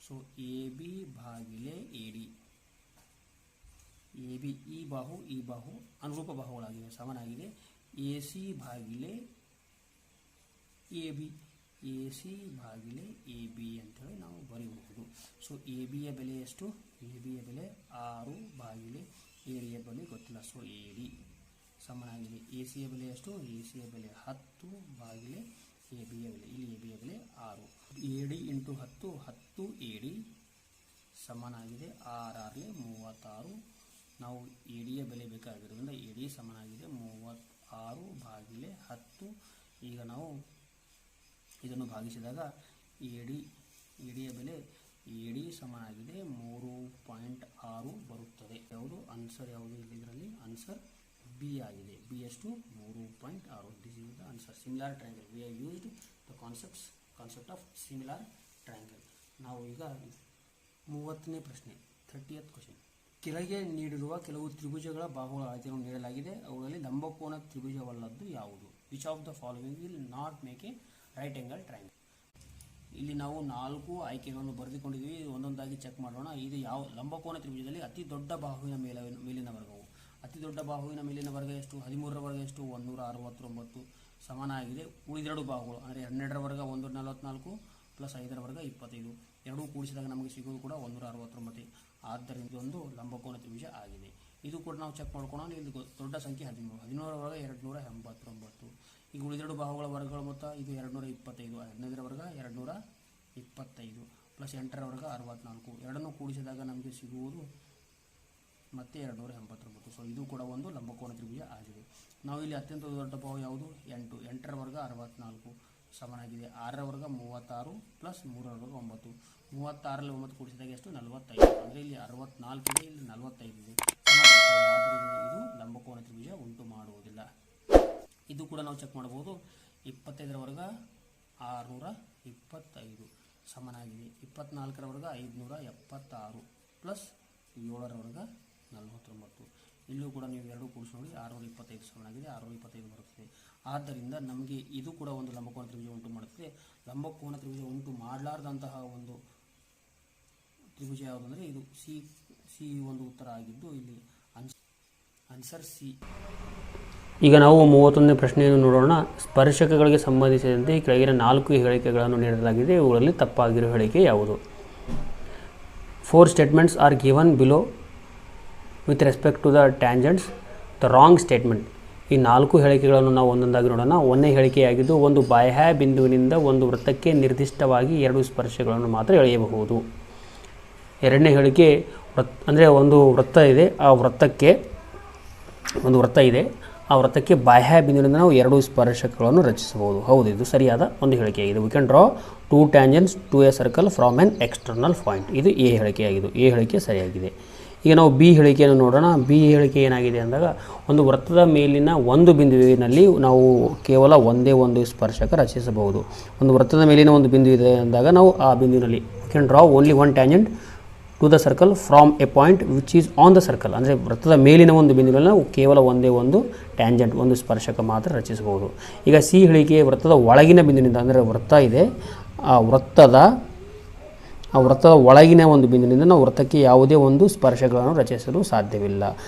ಸೊ ಎ ಬಿ ಭಾಗಿಲೆ ಎ ಡಿ, ಎ ಬಿ ಈ ಬಾಹು ಅನುರೂಪ ಬಾಹುಗಳಾಗಿವೆ, ಸಮನಾಗಿದೆ. ಎ ಸಿ ಭಾಗಿಲೆ ಎ ಬಿ, ಎ ಸಿ ಭಾಗಿಲೆ ಎ ಬಿ ಅಂತೇಳಿ ನಾವು ಬರೆಯಬಹುದು. ಸೊ ಎ ಬಿಯ ಬೆಲೆ ಎಷ್ಟು ಎ ಬಿಯ ಬೆಲೆ 6 ಭಾಗಿಲೆ ಎ ಡಿಯ ಬೆಲೆ ಗೊತ್ತಿಲ್ಲ. ಸೊ ಎ ಡಿ ಸಮನಾಗಿದೆ. ಎ ಸಿಯ ಬೆಲೆ ಎಷ್ಟು? ಎ ಸಿಯ ಬೆಲೆ 10 ಭಾಗಿಲೆ ಎ ಬಿಯ ಬೆಲೆ. ಇಲ್ಲಿ ಎ ಬಿಯ ಬೆಲೆ 6. AD ಇಂಟು 10 10 AD ಸಮನಾಗಿದೆ 6 36. ನಾವು ADಯ ಬೆಲೆ ಬೇಕಾಗಿರೋದ್ರಿಂದ AD ಸಮನಾಗಿದೆ 36 ಭಾಗಿಲೆ 10. ಈಗ ನಾವು ಇದನ್ನು ಭಾಗಿಸಿದಾಗ ADಯ ಬೆಲೆ AD ಸಮನಾಗಿದೆ 3.6 ಬರುತ್ತದೆ. ಯಾವುದು ಆನ್ಸರ್? ಯಾವುದು ಇದರಲ್ಲಿ? ಆನ್ಸರ್ ಬಿ ಆಗಿದೆ. ಬಿ ಎಷ್ಟು? 3.6. This is the answer. Similar triangle. We have used the concept of similar triangle. ನಾವು ಈಗ 30ನೇ ಪ್ರಶ್ನೆ, 30th ಕ್ವಶನ್. ಕೆಳಗೆ ನೀಡಿರುವ ಕೆಲವು ತ್ರಿಭುಜಗಳ ಬಾಹುಗಳ ಅಳತೆಯನ್ನು ನೀಡಲಾಗಿದೆ. ಅವುಗಳಲ್ಲಿ ಲಂಬಕೋನ ತ್ರಿಭುಜವಲ್ಲದ್ದು ಯಾವುದು? Which of the following will not make A right angle triangle? ಇಲ್ಲಿ ನಾವು 4 ಆಯ್ಕೆಗಳನ್ನು ಬರೆದುಕೊಂಡಿದ್ದೀವಿ. ಒಂದೊಂದಾಗಿ ಚೆಕ್ ಮಾಡೋಣ. ಇದು ಯಾವ ಲಂಬಕೋನ ತ್ರಿಭುಜದಲ್ಲಿ ಅತಿ ದೊಡ್ಡ ಬಾಹುವಿನ ಮೇಲಿನ ವರ್ಗವು? ಅತಿ ದೊಡ್ಡ ಬಾಹುವಿನ ಮೇಲಿನ ವರ್ಗ ಎಷ್ಟು? 13ರ ವರ್ಗ ಎಷ್ಟು? 169 ಸಮನಾಗಿದೆ. ಉಳಿದೆರಡು ಬಾಹುಗಳು ಅಂದರೆ 12ರ ವರ್ಗ 144 ಪ್ಲಸ್ 5ರ ವರ್ಗ 25. ಎರಡೂ ಕೂಡಿಸಿದಾಗ ನಮಗೆ ಸಿಗೋದು ಕೂಡ 169. ಆದ್ದರಿಂದ ಇದೊಂದು ಲಂಬಕೋನ ತ್ರಿಭುಜ ಆಗಿದೆ. ಇದು ಕೂಡ ನಾವು ಚೆಕ್ ಮಾಡ್ಕೊಳ್ಳೋಣ. ಇಲ್ಲಿ ದೊಡ್ಡ ಸಂಖ್ಯೆ 13. 13ರ ವರ್ಗ 289. ಈಗ ಉಳಿದೆರಡು ಬಾಹುಗಳ ವರ್ಗಗಳ ಮೊತ್ತ ಇದು 225. 15ರ ವರ್ಗ 225 ಪ್ಲಸ್ 8ರ ವರ್ಗ 64. ಎರಡನ್ನೂ ಕೂಡಿಸಿದಾಗ ನಮಗೆ ಸಿಗುವುದು ಮತ್ತೆ 289. ಸೊ ಇದು ಕೂಡ ಒಂದು ಲಂಬಕೋನ ತ್ರಿಭುಜ ಆಗಿದೆ. ನಾವು ಇಲ್ಲಿ ಅತ್ಯಂತ ದೊಡ್ಡ ಬಾಹು ಯಾವುದು? 8. 8ರ ವರ್ಗ 64 ಸಮನಾಗಿದೆ. 6ರ ವರ್ಗ 36 ಪ್ಲಸ್ 3ರ ವರ್ಗ 9. 36ರಲ್ಲಿ 9 ಕೂಡಿಸಿದಾಗ ಎಷ್ಟು? 45. ಅಂದರೆ ಇಲ್ಲಿ 64 ಇದೆ, ಇಲ್ಲಿ 45 ಇದೆ. ಆದರೆ ಇದು ಲಂಬಕೋನ ತ್ರಿಭುಜ ಉಂಟು ಮಾಡುವುದಿಲ್ಲ. ಇದು ಕೂಡ ನಾವು ಚೆಕ್ ಮಾಡಬಹುದು. 25ರ ವರ್ಗ 625 ಸಮನಾಗಿದೆ. 24ರ ವರ್ಗ 576 ಪ್ಲಸ್ 7ರ ವರ್ಗ 49. ಇಲ್ಲೂ ಕೂಡ ನೀವು ಎರಡು ಕೂಡಿಸಿ ನೋಡಿ 625 ಸಮನಾಗಿದೆ. 625 ಬರುತ್ತದೆ. ಆದ್ದರಿಂದ ನಮಗೆ ಇದು ಕೂಡ ಒಂದು ಲಂಬಕೋನ ತ್ರಿಭುಜ ಉಂಟು ಮಾಡುತ್ತದೆ. ಲಂಬಕೋನ ತ್ರಿಭುಜ ಉಂಟು ಮಾಡಲಾರ್ದಂತಹ ಒಂದು ತ್ರಿಭುಜ ಯಾವುದಂದರೆ ಇದು ಸಿ ಒಂದು ಉತ್ತರ ಆಗಿದ್ದು ಇಲ್ಲಿ ಆನ್ಸರ್ ಸಿ. ಈಗ ನಾವು 31ನೇ ಪ್ರಶ್ನೆಯನ್ನು ನೋಡೋಣ. ಸ್ಪರ್ಶಕಗಳಿಗೆ ಸಂಬಂಧಿಸಿದಂತೆ ಕೆಳಗಿನ 4 ಹೇಳಿಕೆಗಳನ್ನು ನೀಡಲಾಗಿದೆ. ಇವುಗಳಲ್ಲಿ ತಪ್ಪಾಗಿರೋ ಹೇಳಿಕೆ ಯಾವುದು? 4 statements are given below with respect to the tangents. The wrong statement. ಈ 4 ಹೇಳಿಕೆಗಳನ್ನು ನಾವು ಒಂದೊಂದಾಗಿ ನೋಡೋಣ. 1ನೇ ಹೇಳಿಕೆಯಾಗಿದ್ದು ಒಂದು ಬಾಹ್ಯ ಬಿಂದುವಿನಿಂದ ಒಂದು ವೃತ್ತಕ್ಕೆ ನಿರ್ದಿಷ್ಟವಾಗಿ 2 ಸ್ಪರ್ಶಗಳನ್ನು ಮಾತ್ರ ಎಳೆಯಬಹುದು. 2ನೇ ಹೇಳಿಕೆ ಅಂದರೆ ಒಂದು ವೃತ್ತ ಇದೆ, ಆ ವೃತ್ತಕ್ಕೆ ಬಾಹ್ಯ ಬಿಂದುವಿನಿಂದ ನಾವು 2 ಸ್ಪರ್ಶಕಗಳನ್ನು ರಚಿಸಬಹುದು. ಹೌದು, ಇದು ಸರಿಯಾದ ಒಂದು ಹೇಳಿಕೆಯಾಗಿದೆ. We can draw 2 tangents to a circle from an external point. ಇದು ಎ ಹೇಳಿಕೆಯಾಗಿದ್ದು. ಎ ಹೇಳಿಕೆ ಸರಿಯಾಗಿದೆ. ಈಗ ನಾವು ಬಿ ಹೇಳಿಕೆಯನ್ನು ನೋಡೋಣ. ಬಿ ಹೇಳಿಕೆ ಏನಾಗಿದೆ ಅಂದಾಗ ಒಂದು ವೃತ್ತದ ಮೇಲಿನ ಒಂದು ಬಿಂದುವಿನಲ್ಲಿ ನಾವು ಕೇವಲ ಒಂದೇ ಒಂದು ಸ್ಪರ್ಶಕ ರಚಿಸಬಹುದು. ಒಂದು ವೃತ್ತದ ಮೇಲಿನ ಒಂದು ಬಿಂದು ಇದೆ ಅಂದಾಗ ನಾವು ಆ ಬಿಂದುವಿನಲ್ಲಿ can draw only 1 tangent to the circle from a point which is on the circle. ಅಂದರೆ ವೃತ್ತದ ಮೇಲಿನ ಒಂದು ಬಿಂದುವಿನಲ್ಲಿ ನಾವು ಕೇವಲ ಒಂದೇ ಒಂದು ಟ್ಯಾಂಜೆಂಟ್, ಒಂದು ಸ್ಪರ್ಶಕ ಮಾತ್ರ ರಚಿಸಬಹುದು. ಈಗ ಸಿ ಹೇಳಿಕೆ ವೃತ್ತದ ಒಳಗಿನ ಬಿಂದುವಿನಿಂದ, ಅಂದರೆ ವೃತ್ತ ಇದೆ, ಆ ವೃತ್ತದ ಒಳಗಿನ ಒಂದು ಬಿಂದುವಿನಿಂದ ನಾವು ವೃತ್ತಕ್ಕೆ ಯಾವುದೇ ಒಂದು ಸ್ಪರ್ಶಗಳನ್ನು ರಚಿಸಲು ಸಾಧ್ಯವಿಲ್ಲ.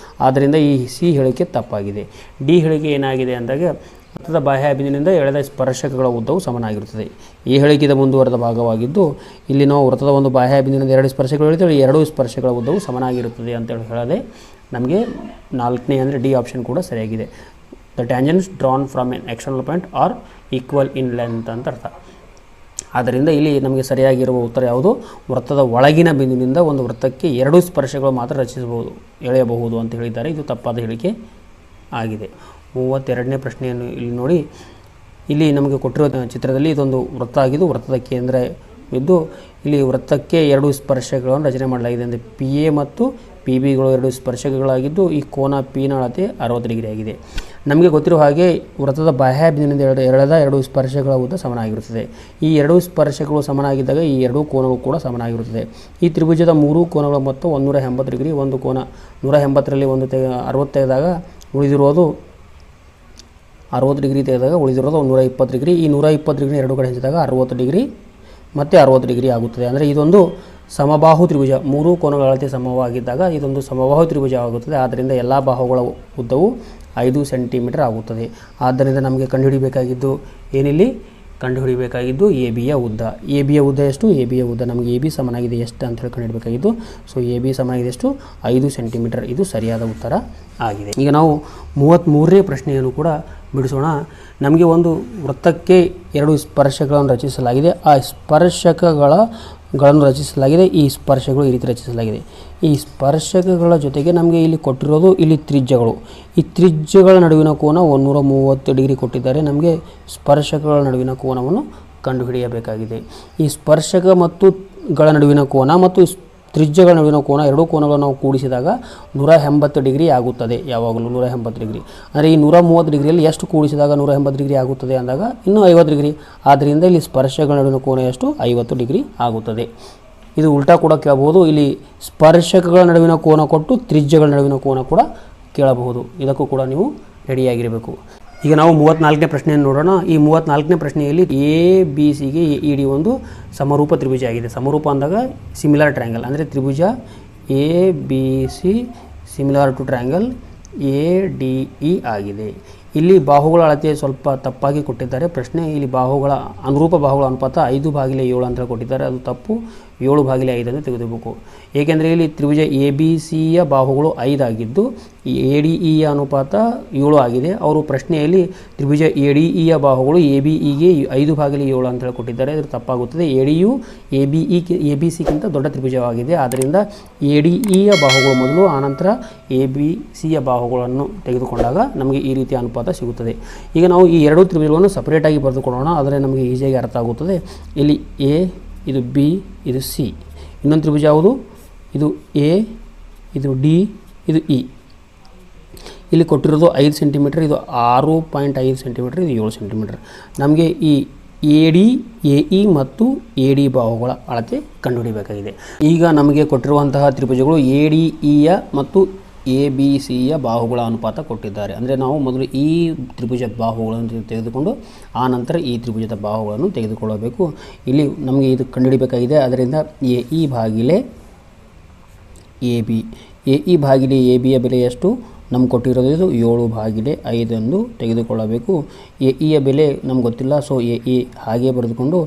ಆದ್ದರಿಂದ ಈ ಸಿ ಹೇಳಿಕೆ ತಪ್ಪಾಗಿದೆ. ಡಿ ಹೇಳಿಕೆ ಏನಾಗಿದೆ ಅಂದಾಗ ವೃತ್ತದ ಬಾಹ್ಯ ಬಿಂದುವಿನಿಂದ ಎಳೆದ ಸ್ಪರ್ಶಕಗಳ ಉದ್ದವು ಸಮನಾಗಿರುತ್ತದೆ. ಈ ಹೇಳಿಕೆಯ ಮುಂದುವರೆದ ಭಾಗವಾಗಿದ್ದು ಇಲ್ಲಿ ನಾವು ವೃತ್ತದ ಒಂದು ಬಾಹ್ಯ ಬಿಂದುವಿನಿಂದ 2 ಸ್ಪರ್ಶಗಳು ಎಳೆದರೆ 2 ಸ್ಪರ್ಶಗಳ ಉದ್ದವು ಸಮನಾಗಿರುತ್ತದೆ ಅಂತೇಳಿ ಹೇಳದೆ ನಮಗೆ 4ನೇ ಅಂದರೆ ಡಿ ಆಪ್ಷನ್ ಕೂಡ ಸರಿಯಾಗಿದೆ. The tangents drawn from an external point are equal in length ಅಂತ ಅರ್ಥ. ಆದ್ದರಿಂದ ಇಲ್ಲಿ ನಮಗೆ ಸರಿಯಾಗಿರುವ ಉತ್ತರ ಯಾವುದು? ವೃತ್ತದ ಒಳಗಿನ ಬಿಂದುವಿನಿಂದ ಒಂದು ವೃತ್ತಕ್ಕೆ 2 ಸ್ಪರ್ಶಗಳು ಮಾತ್ರ ಎಳೆಯಬಹುದು ಅಂತ ಹೇಳಿದ್ದಾರೆ. ಇದು ತಪ್ಪಾದ ಹೇಳಿಕೆ ಆಗಿದೆ. 32ನೇ ಪ್ರಶ್ನೆಯನ್ನು ಇಲ್ಲಿ ನೋಡಿ. ಇಲ್ಲಿ ನಮಗೆ ಕೊಟ್ಟಿರುವ ಚಿತ್ರದಲ್ಲಿ ಇದೊಂದು ವೃತ್ತ ಆಗಿದ್ದು ವೃತ್ತದ ಕೇಂದ್ರ ಇದ್ದು ಇಲ್ಲಿ ವೃತ್ತಕ್ಕೆ 2 ಸ್ಪರ್ಶಕಗಳನ್ನು ರಚನೆ ಮಾಡಲಾಗಿದೆ. ಅಂದರೆ ಪಿ ಎ ಮತ್ತು ಪಿ ಬಿಗಳು 2 ಸ್ಪರ್ಶಕಗಳಾಗಿದ್ದು ಈ ಕೋನ ಪಿನ ಅಳತೆ 60 ಡಿಗ್ರಿ ಆಗಿದೆ. ನಮಗೆ ಗೊತ್ತಿರುವ ಹಾಗೆ ವೃತ್ತದ ಬಾಹ್ಯ ಬಿಂದುವಿನಿಂದ ಎಳೆದ 2 ಸ್ಪರ್ಶಗಳ ಉದ್ದ ಸಮನಾಗಿರುತ್ತದೆ. ಈ 2 ಸ್ಪರ್ಶಕಗಳು ಸಮನಾಗಿದ್ದಾಗ ಈ 2 ಕೋನಗಳು ಕೂಡ ಸಮನಾಗಿರುತ್ತದೆ. ಈ ತ್ರಿಭುಜದ 3 ಕೋನಗಳ ಮೊತ್ತ 180 ಡಿಗ್ರಿ. ಒಂದು ಕೋನ 180ರಲ್ಲಿ 60 ತೆಗೆದಾಗ ಉಳಿದಿರುವುದು 60 ಡಿಗ್ರಿ ತೆಗೆದಾಗ ಉಳಿದಿರೋದು 120 ಡಿಗ್ರಿ. ಈ 120 ಡಿಗ್ರಿ 2 ಕಡೆ ಹಂಚಿದಾಗ 60 ಡಿಗ್ರಿ ಮತ್ತು 60 ಡಿಗ್ರಿ ಆಗುತ್ತದೆ. ಅಂದರೆ ಇದೊಂದು ಸಮಬಾಹು ತ್ರಿಭುಜ. 3 ಕೋನಗಳ ಅಳತೆ ಸಮವಾಗಿದ್ದಾಗ ಇದೊಂದು ಸಮಬಾಹು ತ್ರಿಭುಜ ಆಗುತ್ತದೆ. ಆದ್ದರಿಂದ ಎಲ್ಲ ಬಾಹುಗಳ ಉದ್ದವು 5 ಸೆಂಟಿಮೀಟರ್ ಆಗುತ್ತದೆ. ಆದ್ದರಿಂದ ನಮಗೆ ಕಂಡುಹಿಡಿಯಬೇಕಾಗಿದ್ದು ಏನಿಲ್ಲಿ ಕಂಡುಹಿಡಿಯಬೇಕಾಗಿದ್ದು ಎ ಬಿಯ ಉದ್ದ. ಎ ಬಿಯ ಉದ್ದ ಎಷ್ಟು? ಎ ಬಿಯ ಉದ್ದ ನಮಗೆ ಎ ಬಿ ಸಮನಾಗಿದೆ ಎಷ್ಟು ಅಂತ ಹೇಳಿ ಕಂಡುಹಿಡಬೇಕಾಗಿದ್ದು. ಸೊ ಎ ಬಿ ಸಮನಾಗಿದೆ ಎಷ್ಟು? 5 ಸೆಂಟಿಮೀಟರ್. ಇದು ಸರಿಯಾದ ಉತ್ತರ ಆಗಿದೆ. ಈಗ ನಾವು 33ನೇ ಪ್ರಶ್ನೆಯನ್ನು ಕೂಡ ಬಿಡಿಸೋಣ. ನಮಗೆ ಒಂದು ವೃತ್ತಕ್ಕೆ 2 ಸ್ಪರ್ಶಕಗಳನ್ನು ರಚಿಸಲಾಗಿದೆ. ಆ ಸ್ಪರ್ಶಕಗಳನ್ನು ರಚಿಸಲಾಗಿದೆ. ಈ ಸ್ಪರ್ಶಗಳು ಈ ರೀತಿ ರಚಿಸಲಾಗಿದೆ. ಈ ಸ್ಪರ್ಶಕಗಳ ಜೊತೆಗೆ ನಮಗೆ ಇಲ್ಲಿ ಕೊಟ್ಟಿರೋದು ಇಲ್ಲಿ ತ್ರಿಜ್ಯಗಳು. ಈ ತ್ರಿಜ್ಯಗಳ ನಡುವಿನ ಕೋನ 130 ಡಿಗ್ರಿ ಕೊಟ್ಟಿದ್ದಾರೆ. ನಮಗೆ ಸ್ಪರ್ಶಕಗಳ ನಡುವಿನ ಕೋನವನ್ನು ಕಂಡುಹಿಡಿಯಬೇಕಾಗಿದೆ. ಈ ಸ್ಪರ್ಶಕ ಮತ್ತು ಗಳ ನಡುವಿನ ಕೋನ ಮತ್ತು ತ್ರಿಜ್ಯಗಳ ನಡುವಿನ ಕೋನ, ಎರಡೂ ಕೋನಗಳನ್ನು ನಾವು ಕೂಡಿಸಿದಾಗ 180 ಡಿಗ್ರಿ ಆಗುತ್ತದೆ. ಯಾವಾಗಲೂ 180 ಡಿಗ್ರಿ. ಅಂದರೆ ಈ 130 ಡಿಗ್ರಿಯಲ್ಲಿ ಎಷ್ಟು ಕೂಡಿಸಿದಾಗ 180 ಡಿಗ್ರಿ ಆಗುತ್ತದೆ ಅಂದಾಗ ಇನ್ನೂ 50 ಡಿಗ್ರಿ. ಆದ್ದರಿಂದ ಇಲ್ಲಿ ಸ್ಪರ್ಶಗಳ ನಡುವಿನ ಕೋನ ಎಷ್ಟು? 50 ಡಿಗ್ರಿ ಆಗುತ್ತದೆ. ಇದು ಉಲ್ಟಾ ಕೂಡ ಕೇಳಬಹುದು. ಇಲ್ಲಿ ಸ್ಪರ್ಶಕಗಳ ನಡುವಿನ ಕೋನ ಕೊಟ್ಟು ತ್ರಿಜ್ಯಗಳ ನಡುವಿನ ಕೋನ ಕೂಡ ಕೇಳಬಹುದು. ಇದಕ್ಕೂ ಕೂಡ ನೀವು ರೆಡಿಯಾಗಿರಬೇಕು. ಈಗ ನಾವು 34ನೇ ಪ್ರಶ್ನೆಯನ್ನು ನೋಡೋಣ. ಈ 34ನೇ ಪ್ರಶ್ನೆಯಲ್ಲಿ ಎ ಬಿ ಸಿಗೆ ಎ ಡಿ ಒಂದು ಸಮರೂಪ ತ್ರಿಭುಜ ಆಗಿದೆ. ಸಮರೂಪ ಅಂದಾಗ ಸಿಮಿಲರ್ ಟ್ರಯಾಂಗಲ್, ಅಂದರೆ ತ್ರಿಭುಜ A B C similar to triangle A D E ಆಗಿದೆ. ಇಲ್ಲಿ ಬಾಹುಗಳ ಅಳತೆ ಸ್ವಲ್ಪ ತಪ್ಪಾಗಿ ಕೊಟ್ಟಿದ್ದಾರೆ. ಪ್ರಶ್ನೆ ಇಲ್ಲಿ ಬಾಹುಗಳ ಅನುರೂಪ ಬಾಹುಗಳ ಅನುಪಾತ 5/7 ಅಂತ ಕೊಟ್ಟಿದ್ದಾರೆ. ಅದು ತಪ್ಪು. 7/5 ಅಂತ ತೆಗೆದುಬೇಕು. ಏಕೆಂದರೆ ಇಲ್ಲಿ ತ್ರಿಭುಜ ಎ ಬಿ ಸಿಯ ಬಾಹುಗಳು 5 ಆಗಿದ್ದು ಎ ಡಿ ಇಯ ಅನುಪಾತ 7 ಆಗಿದೆ. ಅವರು ಪ್ರಶ್ನೆಯಲ್ಲಿ ತ್ರಿಭುಜ ಎ ಡಿ ಇಯ ಬಾಹುಗಳು ಎ ಬಿ ಇಗೆ 5/7 ಅಂತ ಕೊಟ್ಟಿದ್ದಾರೆ. ಅದು ತಪ್ಪಾಗುತ್ತದೆ. ಎ ಡಿ ಯು ಎ ಬಿ ಸಿಗಿಂತ ದೊಡ್ಡ ತ್ರಿಭುಜವಾಗಿದೆ. ಆದ್ದರಿಂದ ಎ ಡಿ ಇಯ ಬಾಹುಗಳು ಮೊದಲು, ಆನಂತರ ಎ ಬಿ ಸಿಯ ಬಾಹುಗಳನ್ನು ತೆಗೆದುಕೊಂಡಾಗ ನಮಗೆ ಈ ರೀತಿಯ ಅನುಪಾತ ಸಿಗುತ್ತದೆ. ಈಗ ನಾವು ಈ ಎರಡೂ ತ್ರಿಭುಜಗಳನ್ನು ಸಪರೇಟಾಗಿ ಬರೆದುಕೊಳ್ಳೋಣ. ಆದರೆ ನಮಗೆ ಈಸಿಯಾಗಿ ಅರ್ಥ ಆಗುತ್ತದೆ. ಇಲ್ಲಿ ಎ, ಇದು ಬಿ, ಇದು ಸಿ. ಇನ್ನೊಂದು ತ್ರಿಭುಜ ಯಾವುದು? ಇದು ಎ, ಇದು ಡಿ, ಇದು ಇ. ಇಲ್ಲಿ ಕೊಟ್ಟಿರೋದು 5 ಸೆಂಟಿಮೀಟರ್, ಇದು 6.5 ಸೆಂಟಿಮೀಟರ್, ಇದು 7 ಸೆಂಟಿಮೀಟರ್. ನಮಗೆ ಈ ಎ ಡಿ, ಎ ಇ ಮತ್ತು ಎ ಡಿ ಬಾಹುಗಳ ಅಳತೆ ಕಂಡುಹಿಡಿಯಬೇಕಾಗಿದೆ. ಈಗ ನಮಗೆ ಕೊಟ್ಟಿರುವಂತಹ ತ್ರಿಭುಜಗಳು ಎ ಡಿ ಇಯ ಮತ್ತು ಎ ಬಿ ಸಿಯ ಬಾಹುಗಳ ಅನುಪಾತ ಕೊಟ್ಟಿದ್ದಾರೆ. ಅಂದರೆ ನಾವು ಮೊದಲು ಈ ತ್ರಿಭುಜ ಬಾಹುಗಳನ್ನು ತೆಗೆದುಕೊಂಡು ಆನಂತರ ಈ ತ್ರಿಭುಜದ ಬಾಹುಗಳನ್ನು ತೆಗೆದುಕೊಳ್ಳಬೇಕು. ಇಲ್ಲಿ ನಮಗೆ ಇದು ಕಂಡುಹಿಡಿಯಬೇಕಾಗಿದೆ. ಅದರಿಂದ ಎ ಇ ಭಾಗಿಲೆ ಎ ಬಿ, ಎ ಇ ಭಾಗಿಲೆ ಎ ಬಿಯ ಬೆಲೆ ಎಷ್ಟು? ನಮ್ಗೆ ಕೊಟ್ಟಿರೋದು ಇದು 7/5 ಎಂದು ತೆಗೆದುಕೊಳ್ಳಬೇಕು. ಎ ಇಯ ಬೆಲೆ ನಮ್ಗೆ ಗೊತ್ತಿಲ್ಲ. ಸೊ ಎ ಇ ಹಾಗೆ ಬರೆದುಕೊಂಡು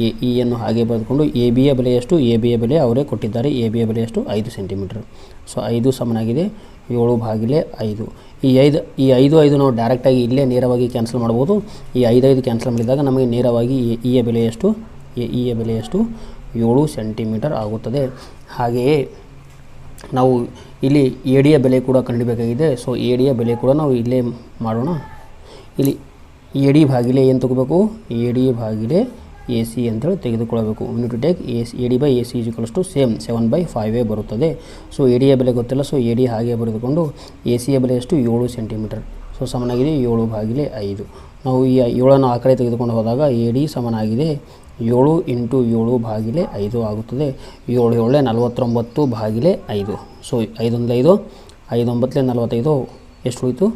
ಎ ಇಯನ್ನು ಹಾಗೆ ಬರೆದುಕೊಂಡು ಎ ಬಿಯ ಬೆಲೆ ಎಷ್ಟು? ಎ ಬಿಯ ಬೆಲೆ ಅವರೇ ಕೊಟ್ಟಿದ್ದಾರೆ. ಎ ಬಿಯ ಬೆಲೆ ಎಷ್ಟು? 5 ಸೆಂಟಿಮೀಟರ್. ಸೊ 5 ಸಮನಾಗಿದೆ 7/5. ಈ 5 ನಾವು ಡೈರೆಕ್ಟಾಗಿ ಇಲ್ಲೇ ನೇರವಾಗಿ ಕ್ಯಾನ್ಸಲ್ ಮಾಡ್ಬೋದು. ಈ 5 ಕ್ಯಾನ್ಸಲ್ ಮಾಡಿದಾಗ ನಮಗೆ ನೇರವಾಗಿ ಎ ಇಯ ಬೆಲೆ ಎಷ್ಟು? ಎ ಇಯ ಬೆಲೆ ಎಷ್ಟು? 7 ಸೆಂಟಿಮೀಟರ್ ಆಗುತ್ತದೆ. ಹಾಗೆಯೇ ನಾವು ಇಲ್ಲಿ ಎ ಡಿಯ ಬೆಲೆ ಕೂಡ ಕಂಡುಹಿಡಿಯಬೇಕಾಗಿದೆ. ಸೊ ಎ ಡಿಯ ಬೆಲೆ ಕೂಡ ನಾವು ಇಲ್ಲೇ ಮಾಡೋಣ. ಇಲ್ಲಿ ಎ ಡಿ ಭಾಗಿಲೆ ಏನು ತಗೋಬೇಕು? ಎ ಡಿ ಭಾಗಿಲೆ ಎ ಸಿ ಅಂತೇಳಿ ತೆಗೆದುಕೊಳ್ಳಬೇಕು. You need to take A D by A C equals to same 7/5 ಬರುತ್ತದೆ. ಸೊ ಎ ಡಿಯ ಬೆಲೆ ಗೊತ್ತಿಲ್ಲ. ಸೊ ಎ ಡಿ ಹಾಗೆ ಬರೆದುಕೊಂಡು ಎ ಸಿಯ ಬೆಲೆ ಎಷ್ಟು? 7 ಸೆಂಟಿಮೀಟರ್. ಸೊ ಸಮನಾಗಿದೆ 7/5. ನಾವು ಈ 7ಅನ್ನು ಆ ಕಡೆ ತೆಗೆದುಕೊಂಡು ಹೋದಾಗ ಎ ಡಿ ಸಮನಾಗಿದೆ 7 × 7/5 ಆಗುತ್ತದೆ. 7 7 49/5. ಸೊ 5 1 5, 5 9 45. ಎಷ್ಟು ಉಳಿತು?